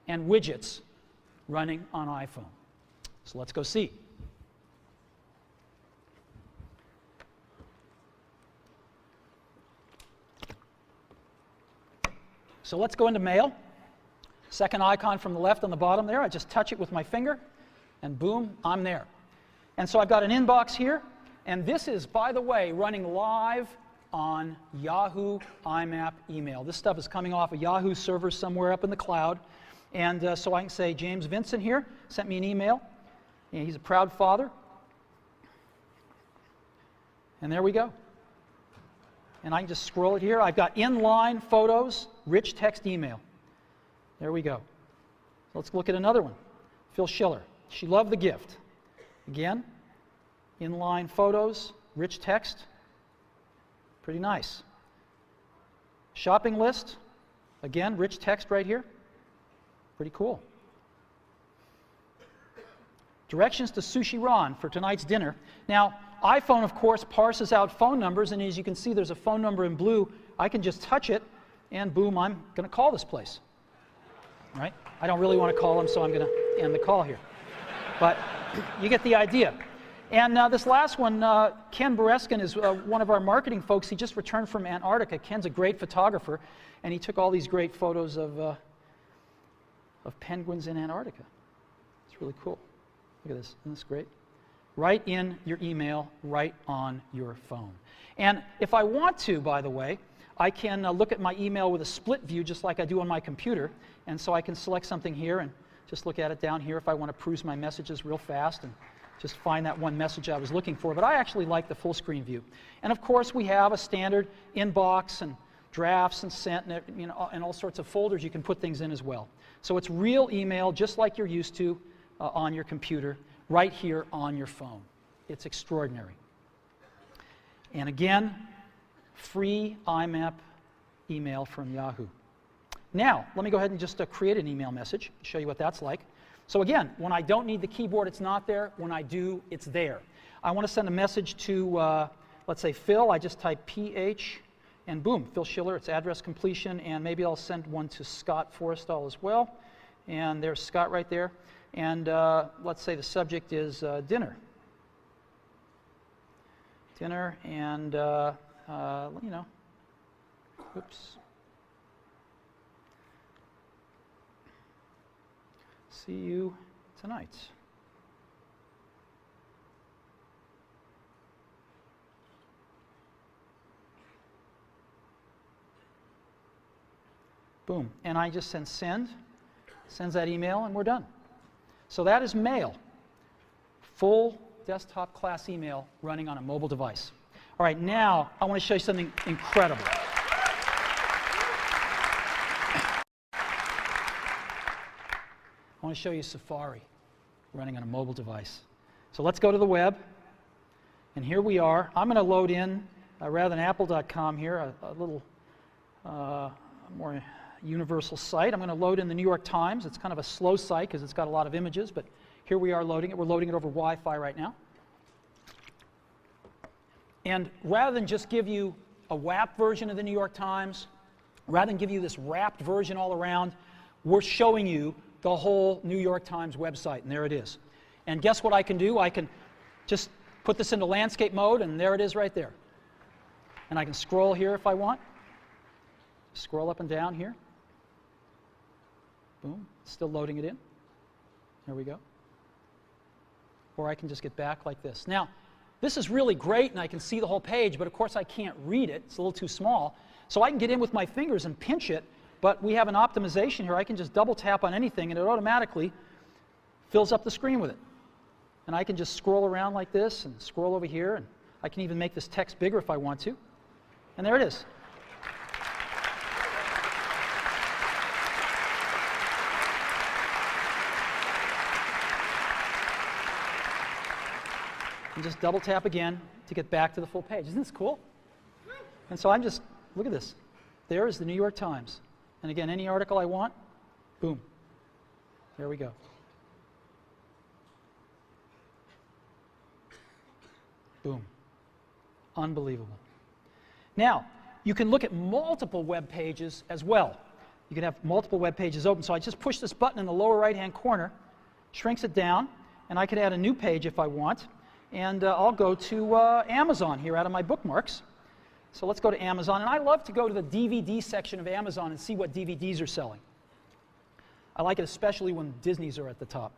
and widgets running on iPhone. So let's go see. So let's go into Mail. Second icon from the left on the bottom there. I just touch it with my finger, and boom, I'm there. And so I've got an inbox here, and this is, by the way, running live on Yahoo IMAP email. This stuff is coming off a Yahoo server somewhere up in the cloud. And so I can say, James Vincent here sent me an email. And he's a proud father. And there we go. And I can just scroll it here. I've got inline photos, rich text email. There we go. Let's look at another one. Phil Schiller. She loved the gift. Again, inline photos, rich text. Pretty nice. Shopping list. Again, rich text right here. Pretty cool. Directions to Sushi Ron for tonight's dinner. Now, iPhone, of course, parses out phone numbers, and as you can see, there's a phone number in blue. I can just touch it, and boom, I'm going to call this place. Right? I don't really want to call them, so I'm going to end the call here. But you get the idea. And this last one, Ken Bereskin is one of our marketing folks. He just returned from Antarctica. Ken's a great photographer, and he took all these great photos of penguins in Antarctica. It's really cool. Look at this. Isn't this great? Right in your email, right on your phone. And if I want to, by the way, I can look at my email with a split view just like I do on my computer. And so I can select something here and just look at it down here if I want to peruse my messages real fast and just find that one message I was looking for. But I actually like the full screen view. And of course, we have a standard inbox and drafts and sent and, and all sorts of folders you can put things in as well. So it's real email just like you're used to on your computer, right here on your phone. It's extraordinary. And again, free IMAP email from Yahoo. Now, let me go ahead and just create an email message, show you what that's like. So again, when I don't need the keyboard, it's not there. When I do, it's there. I want to send a message to, let's say, Phil. I just type PH, and boom, Phil Schiller, it's address completion, and maybe I'll send one to Scott Forrestal as well. And there's Scott right there. And let's say the subject is dinner. Dinner, and, you know, oops. See you tonight. Boom. And I just sends that email, and we're done. So that is mail. Full desktop class email running on a mobile device. All right, now I want to show you something incredible. I want to show you Safari running on a mobile device. So let's go to the web. And here we are. I'm going to load in, rather than apple.com here, a little more universal site. I'm going to load in the New York Times. It's kind of a slow site because it's got a lot of images, but here we are loading it. We're loading it over Wi-Fi right now. And rather than just give you a WAP version of the New York Times, rather than give you this wrapped version all around, we're showing you the whole New York Times website, and there it is. And guess what I can do? I can just put this into landscape mode, and there it is right there. And I can scroll here if I want. Scroll up and down here. Boom, still loading it in. There we go. Or I can just get back like this. Now, this is really great, and I can see the whole page, but of course I can't read it. It's a little too small. So I can get in with my fingers and pinch it, but we have an optimization here. I can just double tap on anything, and it automatically fills up the screen with it. And I can just scroll around like this and scroll over here, and I can even make this text bigger if I want to. And there it is. And just double tap again to get back to the full page. Isn't this cool? And so I'm just, look at this. There is the New York Times. And again, any article I want, boom. There we go. Boom. Unbelievable. Now, you can look at multiple web pages as well. You can have multiple web pages open. So I just push this button in the lower right-hand corner, shrinks it down, and I can add a new page if I want. And I'll go to Amazon here out of my bookmarks. So let's go to Amazon. And I love to go to the DVD section of Amazon and see what DVDs are selling. I like it especially when Disney's are at the top.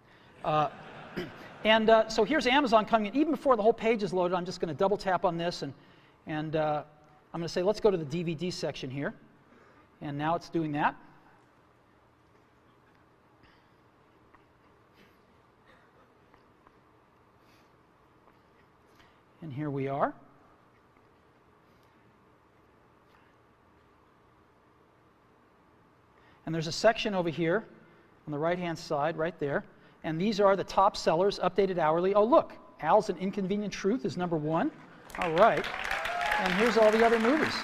So here's Amazon coming in. Even before the whole page is loaded, I'm just going to double tap on this. And I'm going to say, let's go to the DVD section here. And now it's doing that. And here we are. And there's a section over here on the right-hand side, right there. And these are the top sellers, updated hourly. Oh, look, Al's An Inconvenient Truth is #1. All right. And here's all the other movies.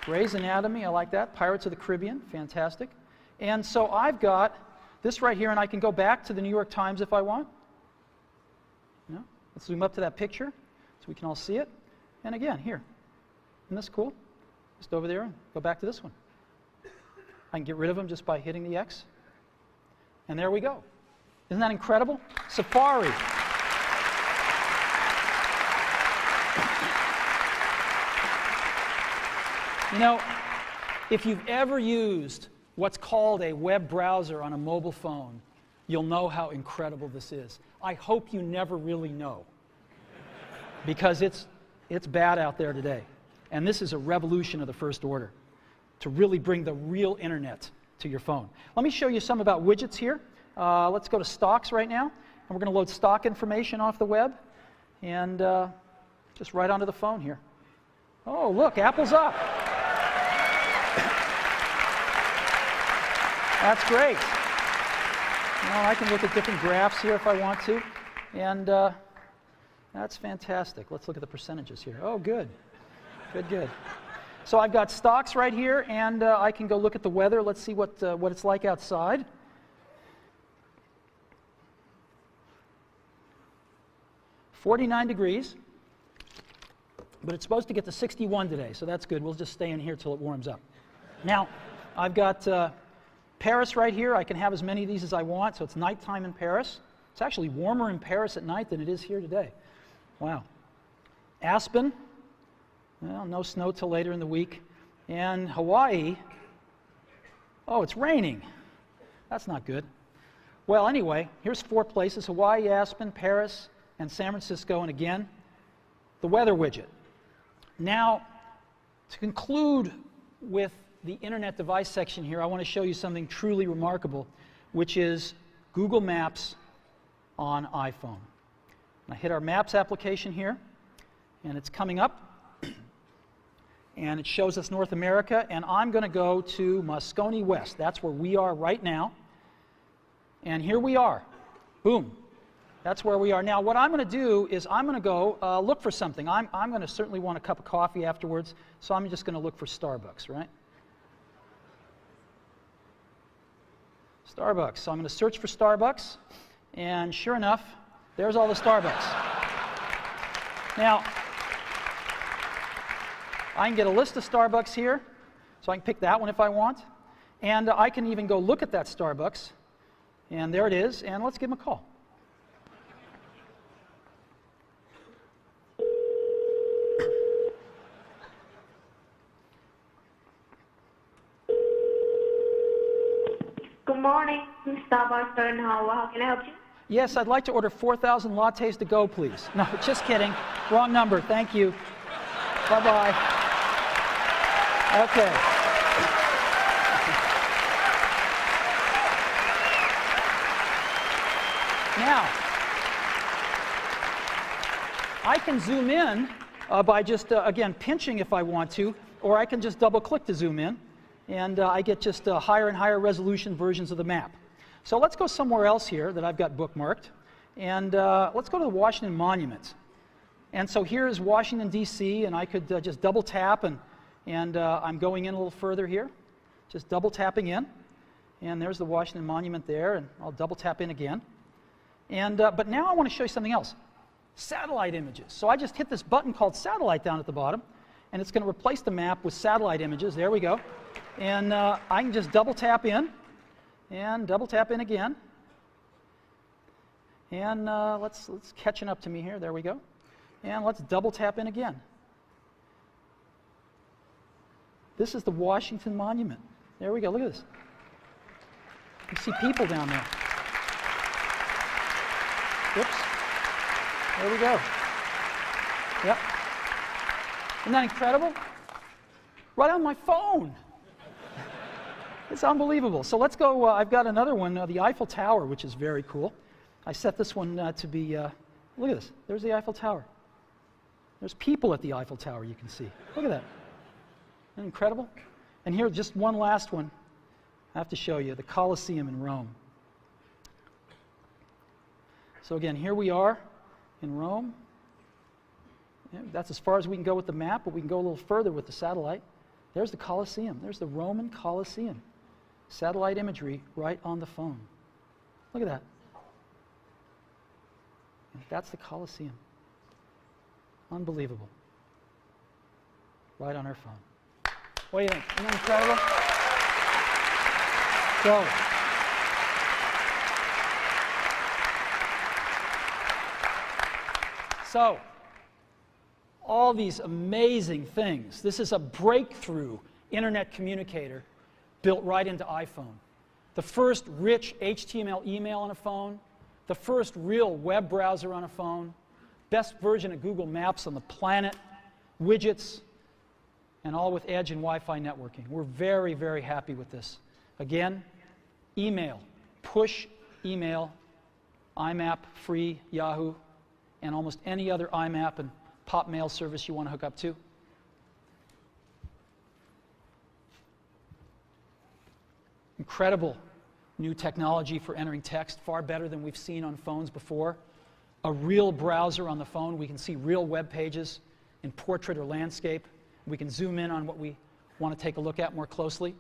Grey's Anatomy, I like that. Pirates of the Caribbean, fantastic. And so I've got this right here, and I can go back to the New York Times if I want. You know, let's zoom up to that picture so we can all see it. And again, here. Isn't this cool? Just over there and go back to this one. I can get rid of them just by hitting the X. And there we go. Isn't that incredible? Safari. You know, if you've ever used what's called a web browser on a mobile phone, you'll know how incredible this is. I hope you never really know, because it's bad out there today. And this is a revolution of the first order to really bring the real internet to your phone. Let me show you some about widgets here. Let's go to stocks right now, and we're going to load stock information off the web, and just right onto the phone here. Oh, look, Apple's up. That's great. Well, I can look at different graphs here if I want to, and that's fantastic. Let's look at the percentages here. Oh, good. Good, good. So I've got stocks right here, and I can go look at the weather. Let's see what it's like outside. .49 degrees. but it's supposed to get to 61 today, so that's good. We'll just stay in here till it warms up. Now, I've got Paris right here. I can have as many of these as I want, so it's nighttime in Paris. It's actually warmer in Paris at night than it is here today. Wow. Aspen, well, no snow till later in the week. And Hawaii, oh, it's raining. That's not good. Well, anyway, here's 4 places: Hawaii, Aspen, Paris, and San Francisco. And again, the weather widget. Now, to conclude with the Internet device section here, I want to show you something truly remarkable, which is Google Maps on iPhone. I hit our Maps application here, and it's coming up, and it shows us North America, and I'm going to go to Moscone West. That's where we are right now, and here we are. Boom. That's where we are. Now, what I'm going to do is I'm going to go look for something. I'm going to certainly want a cup of coffee afterwards, so I'm just going to look for Starbucks, right? Starbucks. So I'm going to search for Starbucks, and sure enough, there's all the Starbucks. Now, I can get a list of Starbucks here, so I can pick that one if I want, and I can even go look at that Starbucks, and there it is, and let's give them a call. Good morning, Starbucks in Hawaii. How can I help you? Yes, I'd like to order 4,000 lattes to go, please. No, just kidding. Wrong number. Thank you. Bye-bye. Okay. Now, I can zoom in by just, again, pinching if I want to, or I can just double-click to zoom in, and I get just higher and higher resolution versions of the map. So let's go somewhere else here that I've got bookmarked, and let's go to the Washington Monument. And so here is Washington, D.C., and I could just double tap, and I'm going in a little further here, just double tapping in, and there's the Washington Monument there, and I'll double tap in again. And but now I want to show you something else, satellite images. So I just hit this button called satellite down at the bottom, and it's going to replace the map with satellite images. There we go. And I can just double tap in, and double tap in again. And let's catching up to me here. There we go. And let's double tap in again. This is the Washington Monument. There we go. Look at this. You see people down there. Whoops. There we go. Yep. Isn't that incredible? Right on my phone. It's unbelievable. So let's go. I've got another one, the Eiffel Tower, which is very cool. I set this one to be, look at this. There's the Eiffel Tower. There's people at the Eiffel Tower, you can see. Look at that. Isn't that incredible? And here, just one last one I have to show you, the Colosseum in Rome. So again, here we are in Rome. Yeah, that's as far as we can go with the map, but we can go a little further with the satellite. There's the Colosseum. There's the Roman Colosseum. Satellite imagery right on the phone. Look at that. That's the Colosseum. Unbelievable. Right on our phone. What do you think? Isn't that incredible? So, all these amazing things. This is a breakthrough internet communicator built right into iPhone. The first rich HTML email on a phone, the first real web browser on a phone, best version of Google Maps on the planet, widgets, and all with Edge and Wi-Fi networking. We're very, very happy with this. Again, email, push email, IMAP, free, Yahoo, and almost any other IMAP and pop mail service you want to hook up to. Incredible new technology for entering text, far better than we've seen on phones before. A real browser on the phone. We can see real web pages in portrait or landscape. We can zoom in on what we want to take a look at more closely.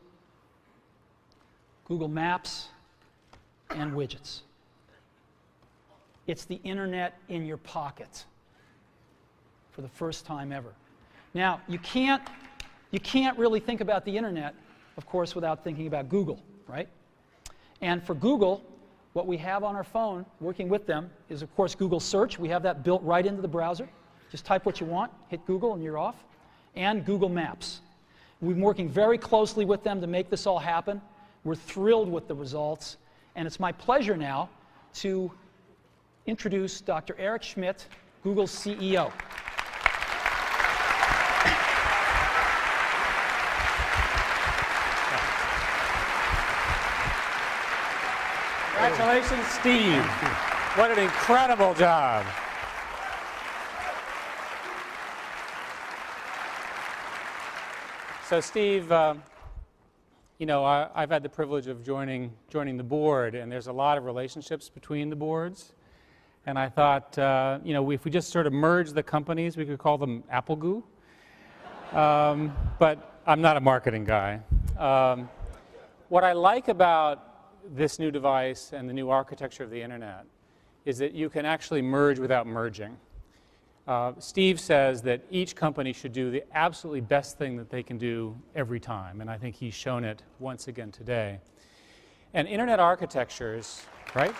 Google Maps and widgets. It's the internet in your pocket for the first time ever. Now, you can't really think about the internet, of course, without thinking about Google, right? And for Google, what we have on our phone, working with them, is, of course, Google Search. We have that built right into the browser. Just type what you want, hit Google, and you're off. And Google Maps. We've been working very closely with them to make this all happen. We're thrilled with the results. And it's my pleasure now to introduce Dr. Eric Schmidt, Google's CEO. Congratulations, Steve. What an incredible job. So, Steve, you know, I've had the privilege of joining the board, and there's a lot of relationships between the boards. And I thought, you know, if we just sort of merge the companies, we could call them Apple Goo. But I'm not a marketing guy. What I like about this new device and the new architecture of the internet is that you can actually merge without merging. Steve says that each company should do the absolutely best thing that they can do every time, and I think he's shown it once again today. And internet architectures, right?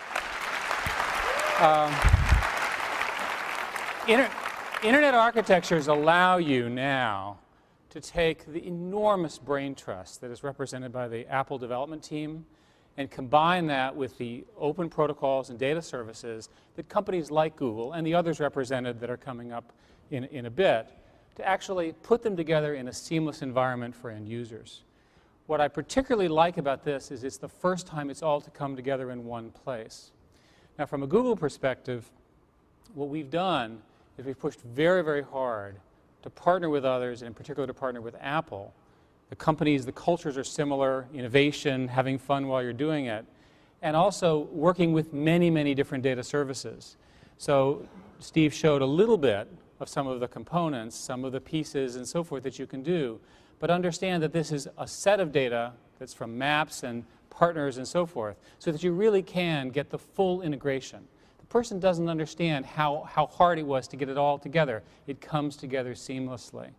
Internet architectures allow you now to take the enormous brain trust that is represented by the Apple development team and combine that with the open protocols and data services that companies like Google and the others represented that are coming up in a bit to actually put them together in a seamless environment for end users. What I particularly like about this is it's the first time it's all to come together in one place. Now, from a Google perspective, what we've done is we've pushed very, very hard to partner with others, and in particular to partner with Apple. The companies, the cultures are similar, innovation, having fun while you're doing it, and also working with many, many different data services. So Steve showed a little bit of some of the components, some of the pieces and so forth that you can do, but understand that this is a set of data that's from maps and partners and so forth, so that you really can get the full integration. The person doesn't understand how hard it was to get it all together. It comes together seamlessly.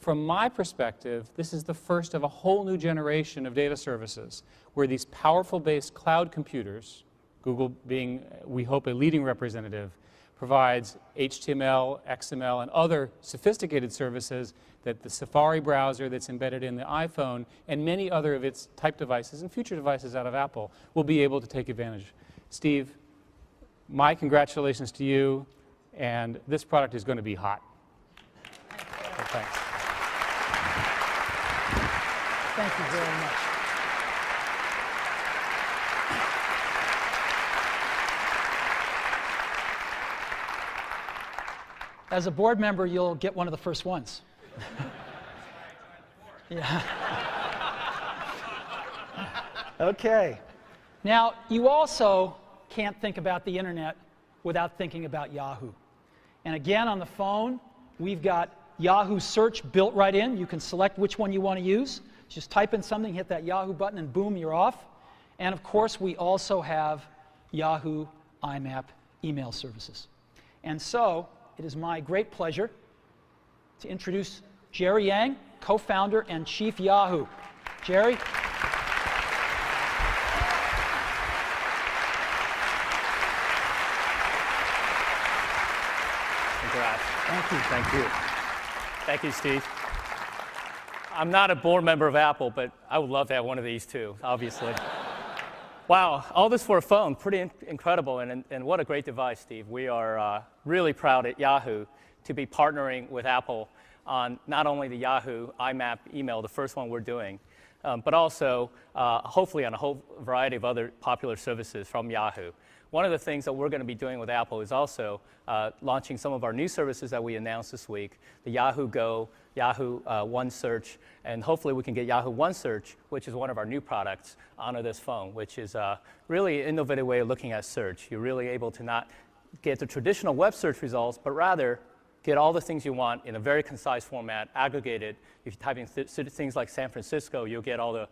From my perspective, this is the first of a whole new generation of data services where these powerful based cloud computers, Google being, we hope, a leading representative, provides HTML, XML, and other sophisticated services that the Safari browser that's embedded in the iPhone and many other of its type devices and future devices out of Apple will be able to take advantage. Steve, my congratulations to you, and this product is going to be hot. So thanks. Thank you very much. As a board member, you'll get one of the first ones. Yeah. Okay. Now, you also can't think about the internet without thinking about Yahoo. And again, on the phone, we've got Yahoo Search built right in. You can select which one you want to use. Just type in something, hit that Yahoo button, and boom, you're off. And of course, we also have Yahoo IMAP email services. And so, it is my great pleasure to introduce Jerry Yang, co-founder and chief Yahoo. Jerry? Congrats. Thank you. Thank you. Thank you, Steve. I'm not a board member of Apple, but I would love to have one of these too, obviously. Wow, all this for a phone, pretty incredible, and what a great device, Steve. We are really proud at Yahoo to be partnering with Apple on not only the Yahoo IMAP email, the first one we're doing, but also hopefully on a whole variety of other popular services from Yahoo. One of the things that we're going to be doing with Apple is also launching some of our new services that we announced this week, the Yahoo Go, Yahoo One Search, and hopefully we can get Yahoo One Search, which is one of our new products, onto this phone, which is really an innovative way of looking at search. You're really able to not get the traditional web search results, but rather get all the things you want in a very concise format, aggregated. If you type in things like San Francisco, you'll get all the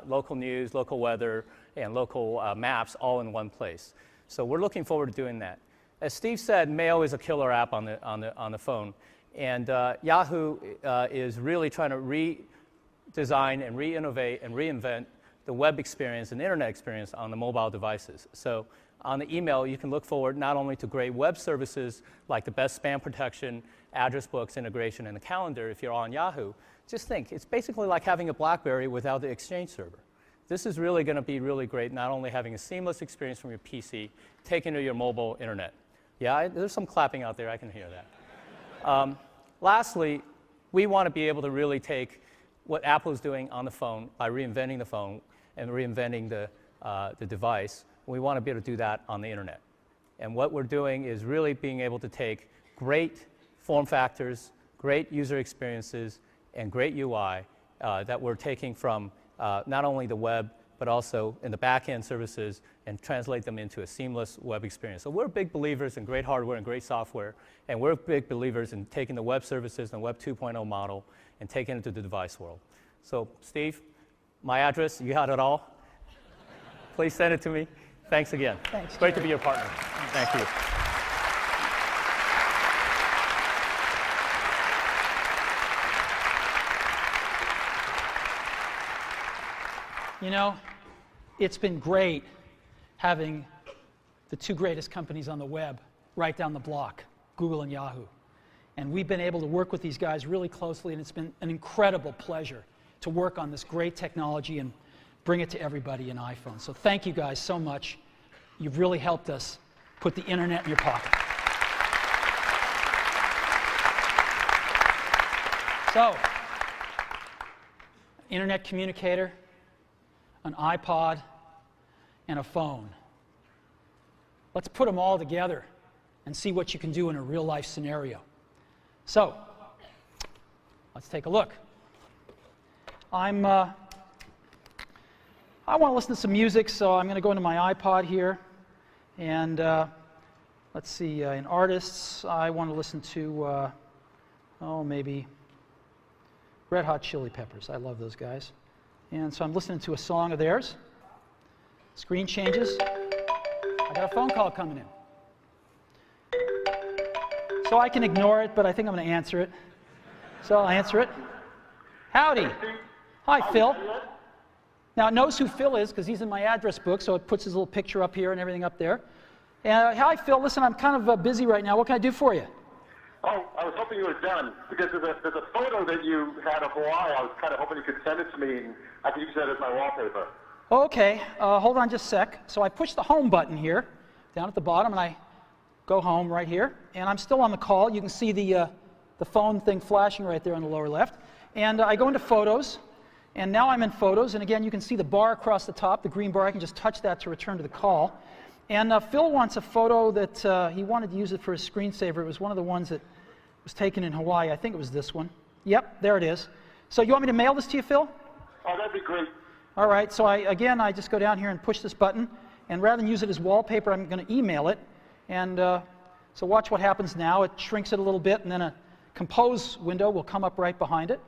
local news, local weather, and local maps all in one place. So we're looking forward to doing that. As Steve said, Mail is a killer app on the phone. And Yahoo is really trying to redesign and re-innovate and reinvent the web experience and internet experience on the mobile devices. So on the email, you can look forward not only to great web services like the best spam protection, address books integration, and the calendar if you're on Yahoo. Just think, it's basically like having a BlackBerry without the Exchange server. This is really going to be really great, not only having a seamless experience from your PC, taken to your mobile internet. Yeah, there's some clapping out there, I can hear that. Lastly, we want to be able to really take what Apple is doing on the phone by reinventing the phone and reinventing the device. We want to be able to do that on the internet. And what we're doing is really being able to take great form factors, great user experiences, and great UI that we're taking from not only the web, but also in the back-end services and translate them into a seamless web experience. So we're big believers in great hardware and great software, and we're big believers in taking the web services and the Web 2.0 model and taking it to the device world. So Steve, my address, you had it all. Please send it to me. Thanks again. Thanks, Great to Jerry. be your partner. Thank you. You know, it's been great having the two greatest companies on the web right down the block, Google and Yahoo. And we've been able to work with these guys really closely, and it's been an incredible pleasure to work on this great technology and bring it to everybody in iPhone. So thank you guys so much. You've really helped us put the internet in your pocket. So, internet communicator, an iPod, and a phone. Let's put them all together and see what you can do in a real-life scenario. So, let's take a look. I want to listen to some music, so I'm going to go into my iPod here. And let's see, in artists, I want to listen to, maybe Red Hot Chili Peppers. I love those guys. And so I'm listening to a song of theirs. Screen changes. I got a phone call coming in. So I can ignore it, but I think I'm going to answer it. So I'll answer it. Howdy. Hi, Phil. Now, it knows who Phil is because he's in my address book, so it puts his little picture up here and everything up there. And hi, Phil. Listen, I'm kind of busy right now. What can I do for you? Oh, I was hoping you were done because there's a photo that you had of Hawaii. I was kind of hoping you could send it to me and I could use that as my wallpaper. Okay. Hold on just a sec. So I push the home button here down at the bottom, and I go home right here. And I'm still on the call. You can see the phone thing flashing right there on the lower left. And I go into Photos. And now I'm in Photos, and again, you can see the bar across the top, the green bar. I can just touch that to return to the call. And Phil wants a photo that he wanted to use it for his screensaver. It was one of the ones that was taken in Hawaii. I think it was this one. Yep, there it is. So you want me to mail this to you, Phil? Oh, that'd be great. All right, so I just go down here and push this button, and rather than use it as wallpaper, I'm going to email it. And so watch what happens now. It shrinks it a little bit, and then a compose window will come up right behind it.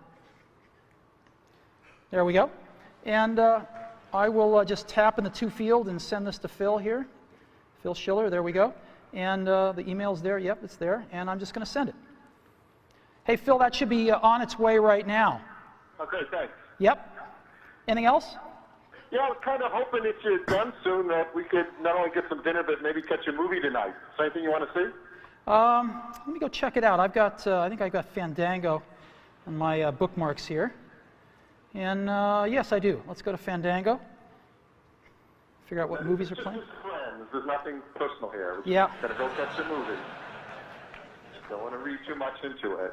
There we go. And I will just tap in the to field and send this to Phil here. Phil Schiller, there we go. And the email's there. Yep, it's there. And I'm just going to send it. Hey, Phil, that should be on its way right now. Okay, thanks. Yep. Anything else? Yeah, I was kind of hoping if you're done soon that we could not only get some dinner, but maybe catch a movie tonight. Is there anything you want to see? Let me go check it out. I've got, I think I've got Fandango on my bookmarks here. And yes, I do. Let's go to Fandango. Figure out what movies are playing. Just friends. There's nothing personal here. We're Yeah. Gonna go catch a movie. Don't want to read too much into it.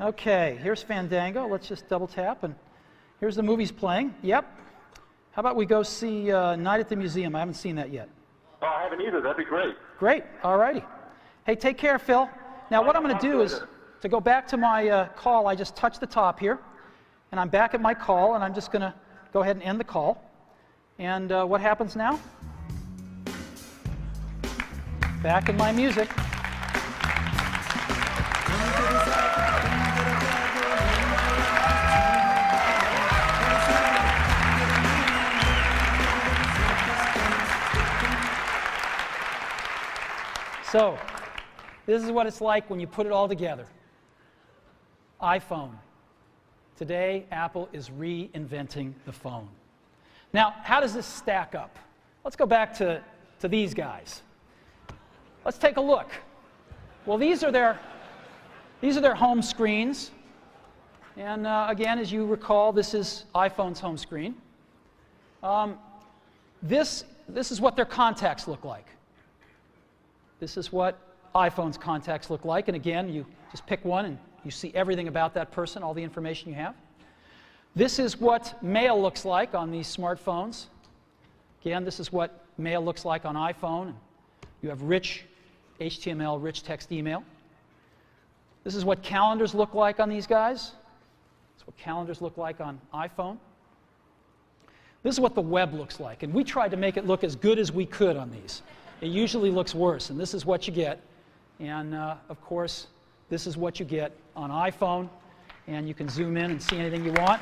Okay, here's Fandango. Let's just double tap, and here's the movies playing. Yep. How about we go see Night at the Museum? I haven't seen that yet. Oh, I haven't either. That'd be great. Great. All righty. Hey, take care, Phil. Now, what I'm going to do is, to go back to my call, I just touch the top here, and I'm back at my call, and I'm just going to go ahead and end the call. And what happens now? Back in my music. So, This is what it's like when you put it all together. iPhone. Today, Apple is reinventing the phone. Now, how does this stack up? Let's go back to these guys. Let's take a look. Well, these are their home screens. And again, as you recall, this is iPhone's home screen. This is what their contacts look like. This is what iPhone's contacts look like. And again, you just pick one and you see everything about that person, all the information you have. This is what mail looks like on these smartphones. Again, this is what mail looks like on iPhone. You have rich HTML, rich text email. This is what calendars look like on these guys. This is what calendars look like on iPhone. This is what the web looks like. And we tried to make it look as good as we could on these. It usually looks worse, and this is what you get. And of course, this is what you get on iPhone. And you can zoom in and see anything you want.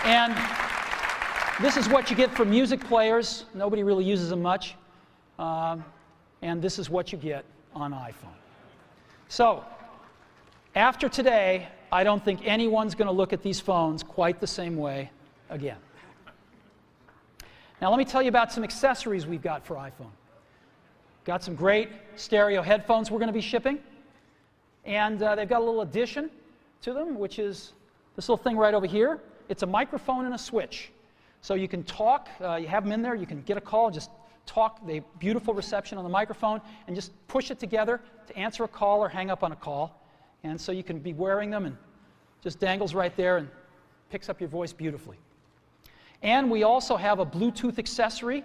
And this is what you get for music players. Nobody really uses them much. And this is what you get on iPhone. So, after today, I don't think anyone's going to look at these phones quite the same way again. Now, let me tell you about some accessories we've got for iPhone. Got some great stereo headphones we're going to be shipping. And they've got a little addition to them, which is this little thing right over here. It's a microphone and a switch. So you can talk, you have them in there, you can get a call, just talk, they have beautiful reception on the microphone, and just push it together to answer a call or hang up on a call. And so you can be wearing them and just dangles right there and picks up your voice beautifully. And we also have a Bluetooth accessory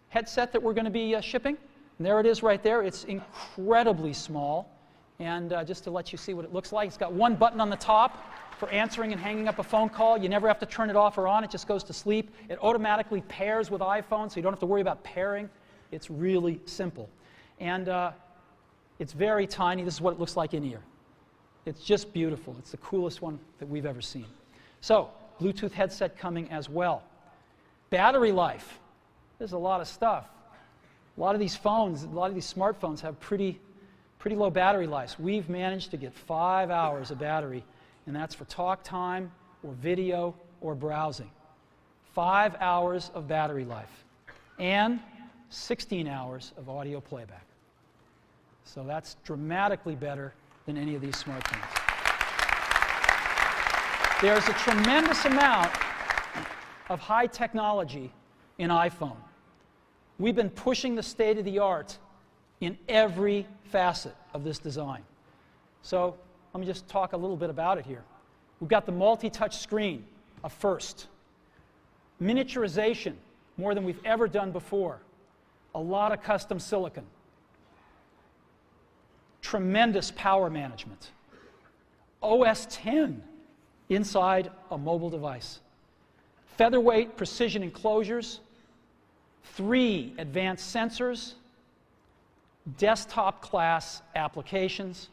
headset that we're going to be shipping. And there it is right there. It's incredibly small. And just to let you see what it looks like, it's got one button on the top for answering and hanging up a phone call. You never have to turn it off or on. It just goes to sleep. It automatically pairs with iPhone, so you don't have to worry about pairing. It's really simple. And it's very tiny. This is what it looks like in ear. It's just beautiful. It's the coolest one that we've ever seen. So, Bluetooth headset coming as well. Battery life. There's a lot of stuff. A lot of these phones, a lot of these smartphones have pretty low battery lives. We've managed to get 5 hours of battery, and that's for talk time or video or browsing. 5 hours of battery life and 16 hours of audio playback. So that's dramatically better than any of these smartphones. There's a tremendous amount of high technology in iPhone. We've been pushing the state of the art in every facet of this design. So let me just talk a little bit about it here. We've got the multi-touch screen, a first. Miniaturization, more than we've ever done before. A lot of custom silicon. Tremendous power management. OS X inside a mobile device. Featherweight precision enclosures. 3 advanced sensors. Desktop class applications.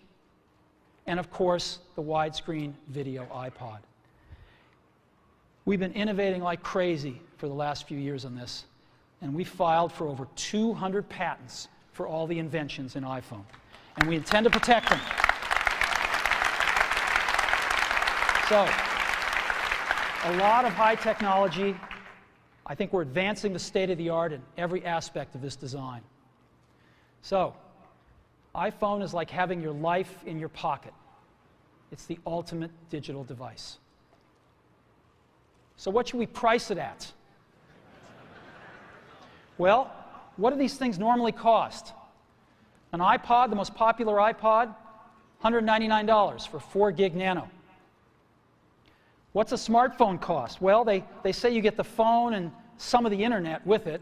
And of course, the widescreen video iPod. We've been innovating like crazy for the last few years on this, and we filed for over 200 patents for all the inventions in iPhone. And we intend to protect them. So, a lot of high technology. I think we're advancing the state of the art in every aspect of this design. So, iPhone is like having your life in your pocket. It's the ultimate digital device. So what should we price it at? Well, what do these things normally cost? An iPod, the most popular iPod, $199 for 4 gig nano. What's a smartphone cost? Well, they say you get the phone and some of the internet with it,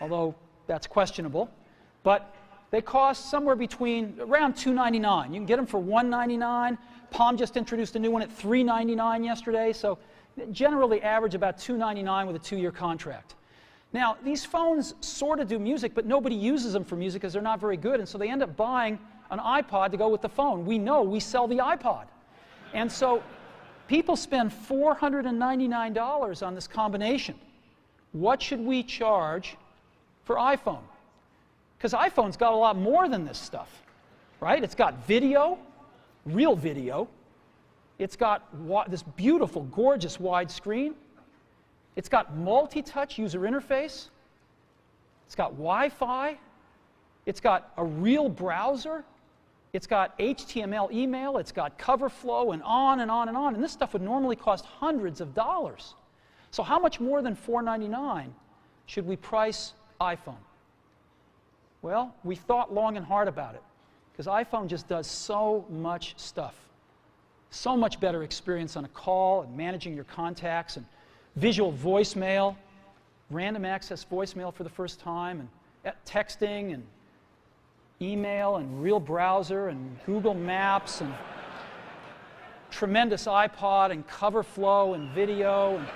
although that's questionable. But they cost somewhere between around $299. You can get them for $199. Palm just introduced a new one at $399 yesterday, so generally average about $299 with a 2-year contract. Now, these phones sort of do music, but nobody uses them for music because they're not very good, and so they end up buying an iPod to go with the phone. We know we sell the iPod. And so people spend $499 on this combination. What should we charge for iPhone? Because iPhone's got a lot more than this stuff. right? It's got video, real video. It's got this beautiful, gorgeous wide screen. It's got multi-touch user interface. It's got Wi-Fi. It's got a real browser. It's got HTML email. It's got cover flow and on and on and on. And this stuff would normally cost hundreds of dollars. So how much more than $499 should we price iPhone? Well, we thought long and hard about it, because iPhone just does so much stuff. So much better experience on a call and managing your contacts and visual voicemail, random access voicemail for the first time, and texting and email and real browser and Google Maps and tremendous iPod and cover flow and video. And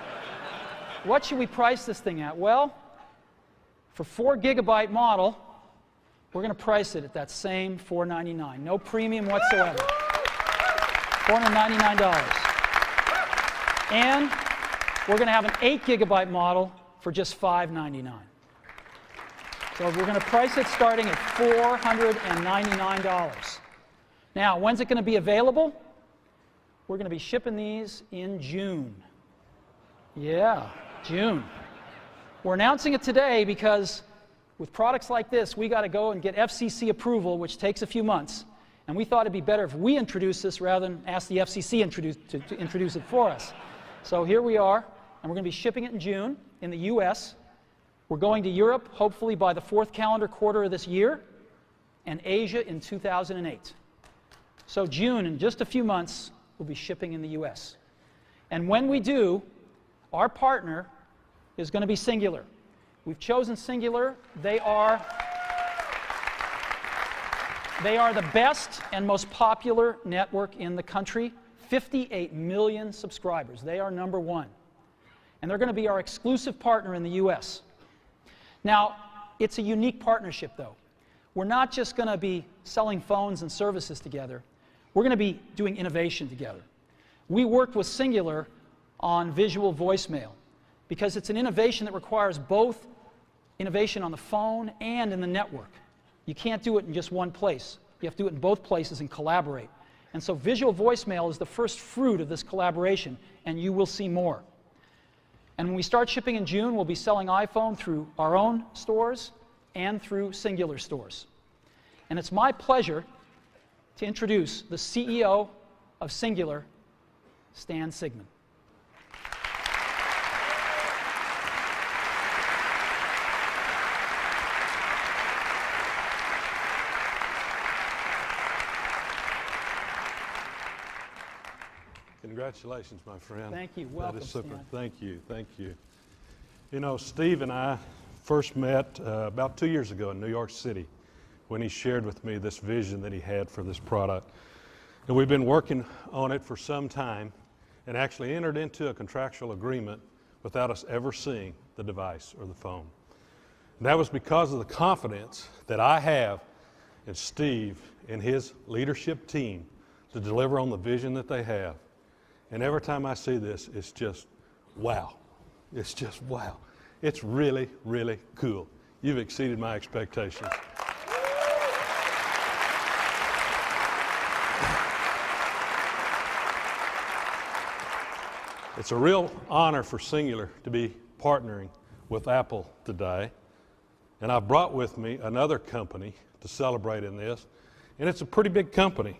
what should we price this thing at? Well, for 4 GB model, we're going to price it at that same $499. No premium whatsoever. $499. And we're going to have an 8 GB model for just $599. So we're going to price it starting at $499. Now, when's it going to be available? We're going to be shipping these in June. Yeah, June. We're announcing it today because with products like this, we got to go and get FCC approval, which takes a few months. And we thought it'd be better if we introduce this rather than ask the FCC to introduce it for us. So here we are, and we're going to be shipping it in June in the US. We're going to Europe, hopefully by the 4th calendar quarter of this year, and Asia in 2008. So June, in just a few months, we'll be shipping in the US. And when we do, our partner is going to be Singular. We've chosen Singular. They are the best and most popular network in the country. 58 million subscribers. They are #1. And they're going to be our exclusive partner in the US. Now, it's a unique partnership, though. We're not just going to be selling phones and services together. We're going to be doing innovation together. We worked with Singular on visual voicemail because it's an innovation that requires both innovation on the phone and in the network. You can't do it in just one place. You have to do it in both places and collaborate. And so visual voicemail is the first fruit of this collaboration, and you will see more. And when we start shipping in June, we'll be selling iPhone through our own stores and through Singular stores. And it's my pleasure to introduce the CEO of Singular, Stan Sigman. Congratulations, my friend. Thank you. Welcome, that is super. Stan. Thank you. Thank you. You know, Steve and I first met about 2 years ago in New York City when he shared with me this vision that he had for this product. And we've been working on it for some time and actually entered into a contractual agreement without us ever seeing the device or the phone. And that was because of the confidence that I have in Steve and his leadership team to deliver on the vision that they have. And every time I see this, it's just wow. It's just wow. It's really, really cool. You've exceeded my expectations. It's a real honor for Singular to be partnering with Apple today. And I've brought with me another company to celebrate in this. And it's a pretty big company.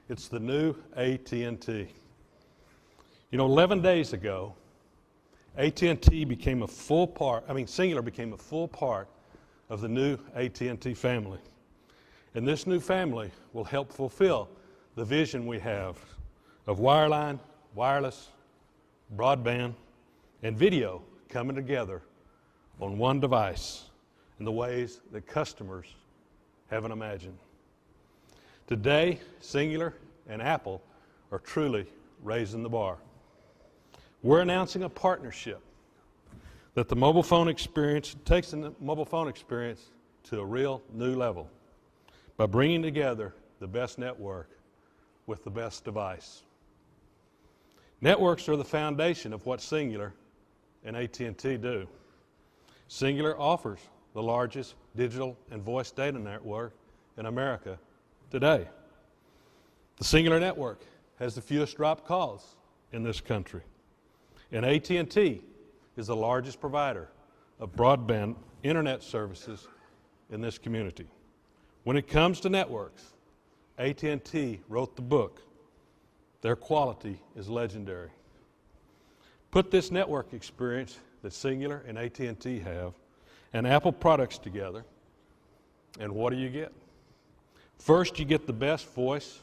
It's the new AT&T. You know, 11 days ago, AT&T became a full part, Singular became a full part of the new AT&T family. And this new family will help fulfill the vision we have of wireline, wireless, broadband, and video coming together on one device in the ways that customers haven't imagined. Today, Singular and Apple are truly raising the bar. We're announcing a partnership that the mobile phone experience takes the mobile phone experience to a real new level by bringing together the best network with the best device. Networks are the foundation of what Singular and AT&T do. Singular offers the largest digital and voice data network in America today. The Singular network has the fewest dropped calls in this country. And AT&T is the largest provider of broadband internet services in this community. When it comes to networks, AT&T wrote the book. Their quality is legendary. Put this network experience that Singular and AT&T have and Apple products together, and what do you get? First, you get the best voice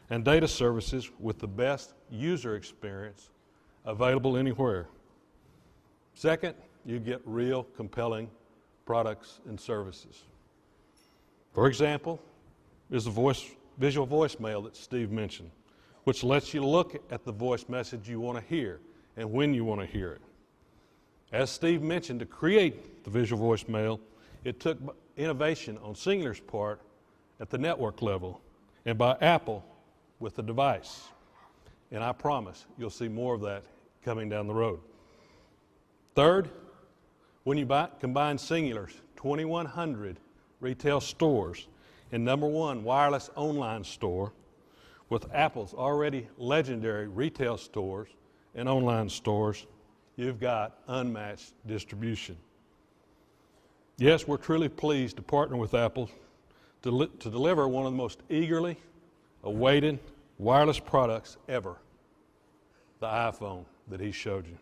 and data services with the best user experience available anywhere. Second, you get real compelling products and services. For example, is the visual voicemail that Steve mentioned, which lets you look at the voice message you want to hear and when you want to hear it. As Steve mentioned, to create the visual voicemail, it took innovation on Singular's part at the network level and by Apple with the device. And I promise you'll see more of that coming down the road. Third, when you combine Singular's 2,100 retail stores and #1 wireless online store with Apple's already legendary retail stores and online stores, you've got unmatched distribution. Yes, we're truly pleased to partner with Apple to deliver one of the most eagerly awaited wireless products ever, the iPhone that he showed you.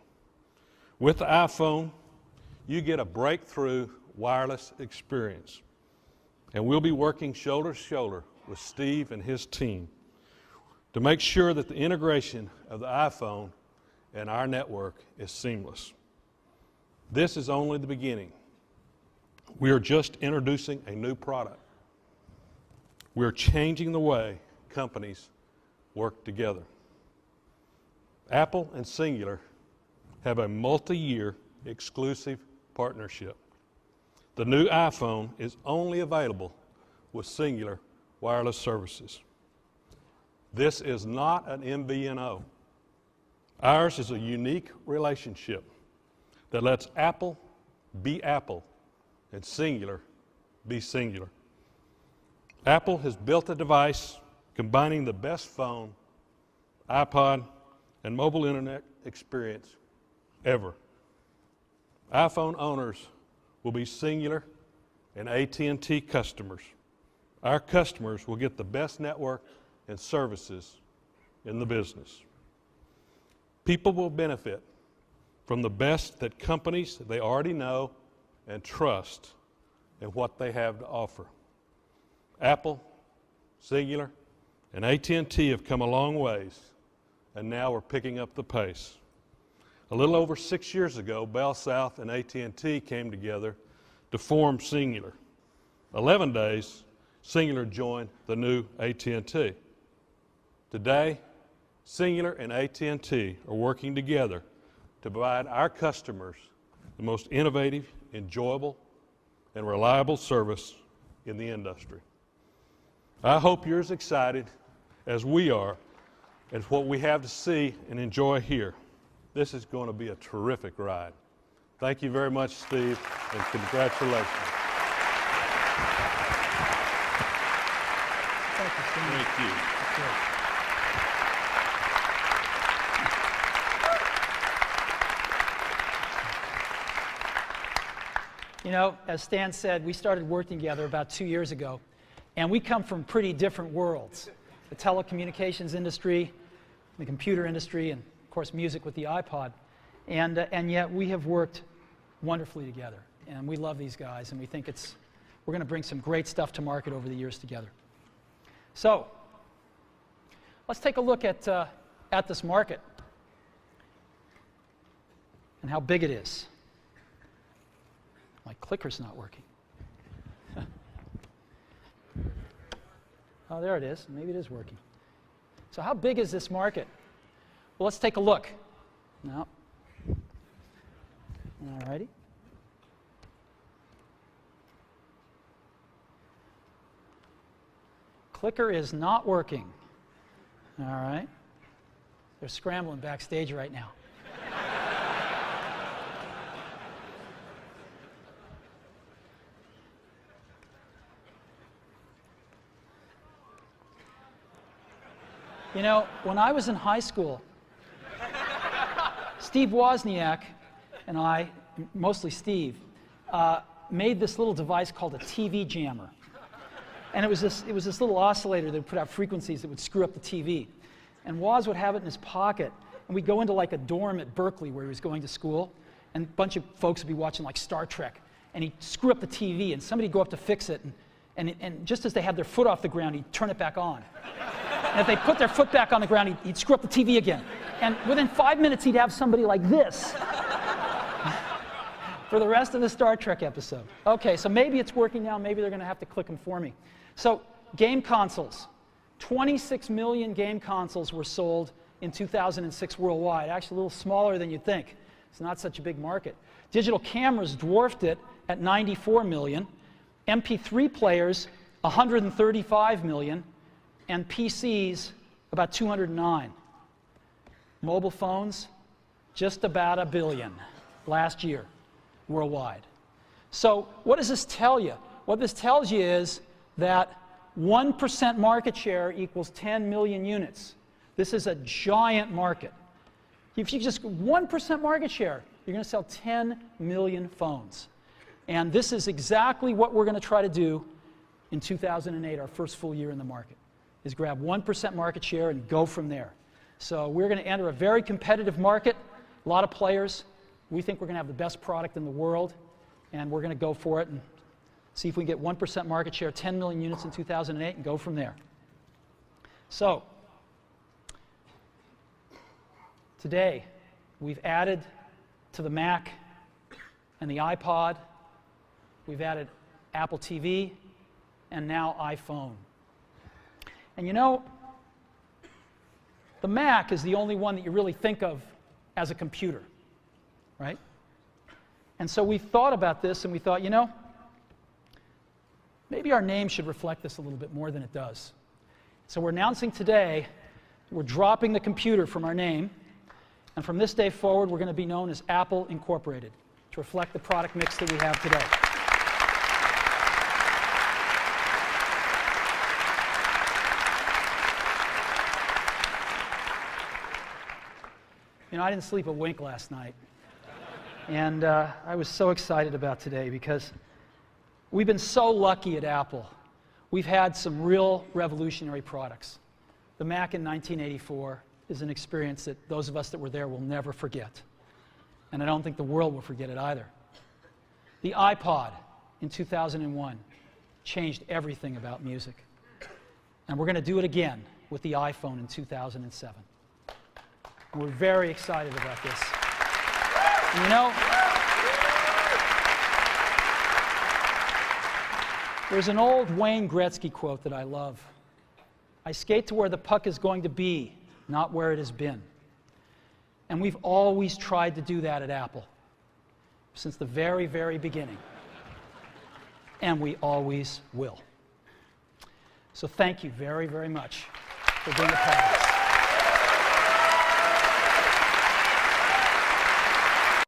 With the iPhone, you get a breakthrough wireless experience. And we'll be working shoulder to shoulder with Steve and his team to make sure that the integration of the iPhone and our network is seamless. This is only the beginning. We are just introducing a new product. We are changing the way companies work together. Apple and Singular have a multi-year exclusive partnership. The new iPhone is only available with Singular wireless services. This is not an MVNO. Ours is a unique relationship that lets Apple be Apple and Singular be Singular. Apple has built a device combining the best phone, iPod, and mobile internet experience ever. iPhone owners will be Singular and AT&T customers. Our customers will get the best network and services in the business. People will benefit from the best that companies they already know and trust and what they have to offer. Apple, Singular, and AT&T have come a long ways, and now we're picking up the pace. A little over 6 years ago, Bell South and AT&T came together to form Singular. 11 days, Singular joined the new AT&T. Today, Singular and AT&T are working together to provide our customers the most innovative, enjoyable, and reliable service in the industry. I hope you're as excited as we are at what we have to see and enjoy here. This is going to be a terrific ride. Thank you very much, Steve, and congratulations. Thank you, Steve. Thank you. That's great. You know, as Stan said, we started working together about 2 years ago, and we come from pretty different worlds. The telecommunications industry, the computer industry, and of course music with the iPod. And yet we have worked wonderfully together. And we love these guys, and we think we're going to bring some great stuff to market over the years together. So, let's take a look at this market and how big it is. My clicker's not working. Oh, there it is. Maybe it is working. So how big is this market? Well, let's take a look. No. All righty. Clicker is not working. All right. They're scrambling backstage right now. You know, when I was in high school, Steve Wozniak and I, mostly Steve, made this little device called a TV jammer. And it was this little oscillator that would put out frequencies that would screw up the TV. And Woz would have it in his pocket, and we'd go into like a dorm at Berkeley where he was going to school, and a bunch of folks would be watching like Star Trek, and he'd screw up the TV, and somebody'd go up to fix it, and just as they had their foot off the ground, he'd turn it back on. And if they put their foot back on the ground, he'd screw up the TV again. And within 5 minutes, he'd have somebody like this for the rest of the Star Trek episode. Okay, so maybe it's working now. Maybe they're going to have to click them for me. So game consoles. 26 million game consoles were sold in 2006 worldwide. Actually, a little smaller than you'd think. It's not such a big market. Digital cameras dwarfed it at 94 million. MP3 players, 135 million. And PCs, about 209. Mobile phones, just about 1 billion last year worldwide. So what does this tell you? What this tells you is that 1% market share equals 10 million units. This is a giant market. If you just 1% market share, you're going to sell 10 million phones. And this is exactly what we're going to try to do in 2008, our first full year in the market, is grab 1% market share and go from there. So we're going to enter a very competitive market, a lot of players. We think we're going to have the best product in the world, and we're going to go for it and see if we can get 1% market share, 10 million units in 2008, and go from there. So today, we've added to the Mac and the iPod, we've added Apple TV, and now iPhone. And you know, the Mac is the only one that you really think of as a computer, right? And so we thought about this and we thought, you know, maybe our name should reflect this a little bit more than it does. So we're announcing today, we're dropping the computer from our name, and from this day forward, we're going to be known as Apple Incorporated to reflect the product mix that we have today. You know, I didn't sleep a wink last night, and I was so excited about today because we've been so lucky at Apple. We've had some real revolutionary products. The Mac in 1984 is an experience that those of us that were there will never forget, and I don't think the world will forget it either. The iPod in 2001 changed everything about music, and we're going to do it again with the iPhone in 2007. We're very excited about this. And you know, there's an old Wayne Gretzky quote that I love. I skate to where the puck is going to be, not where it has been. And we've always tried to do that at Apple, since the very, very beginning. And we always will. So thank you very, very much for being a part of this.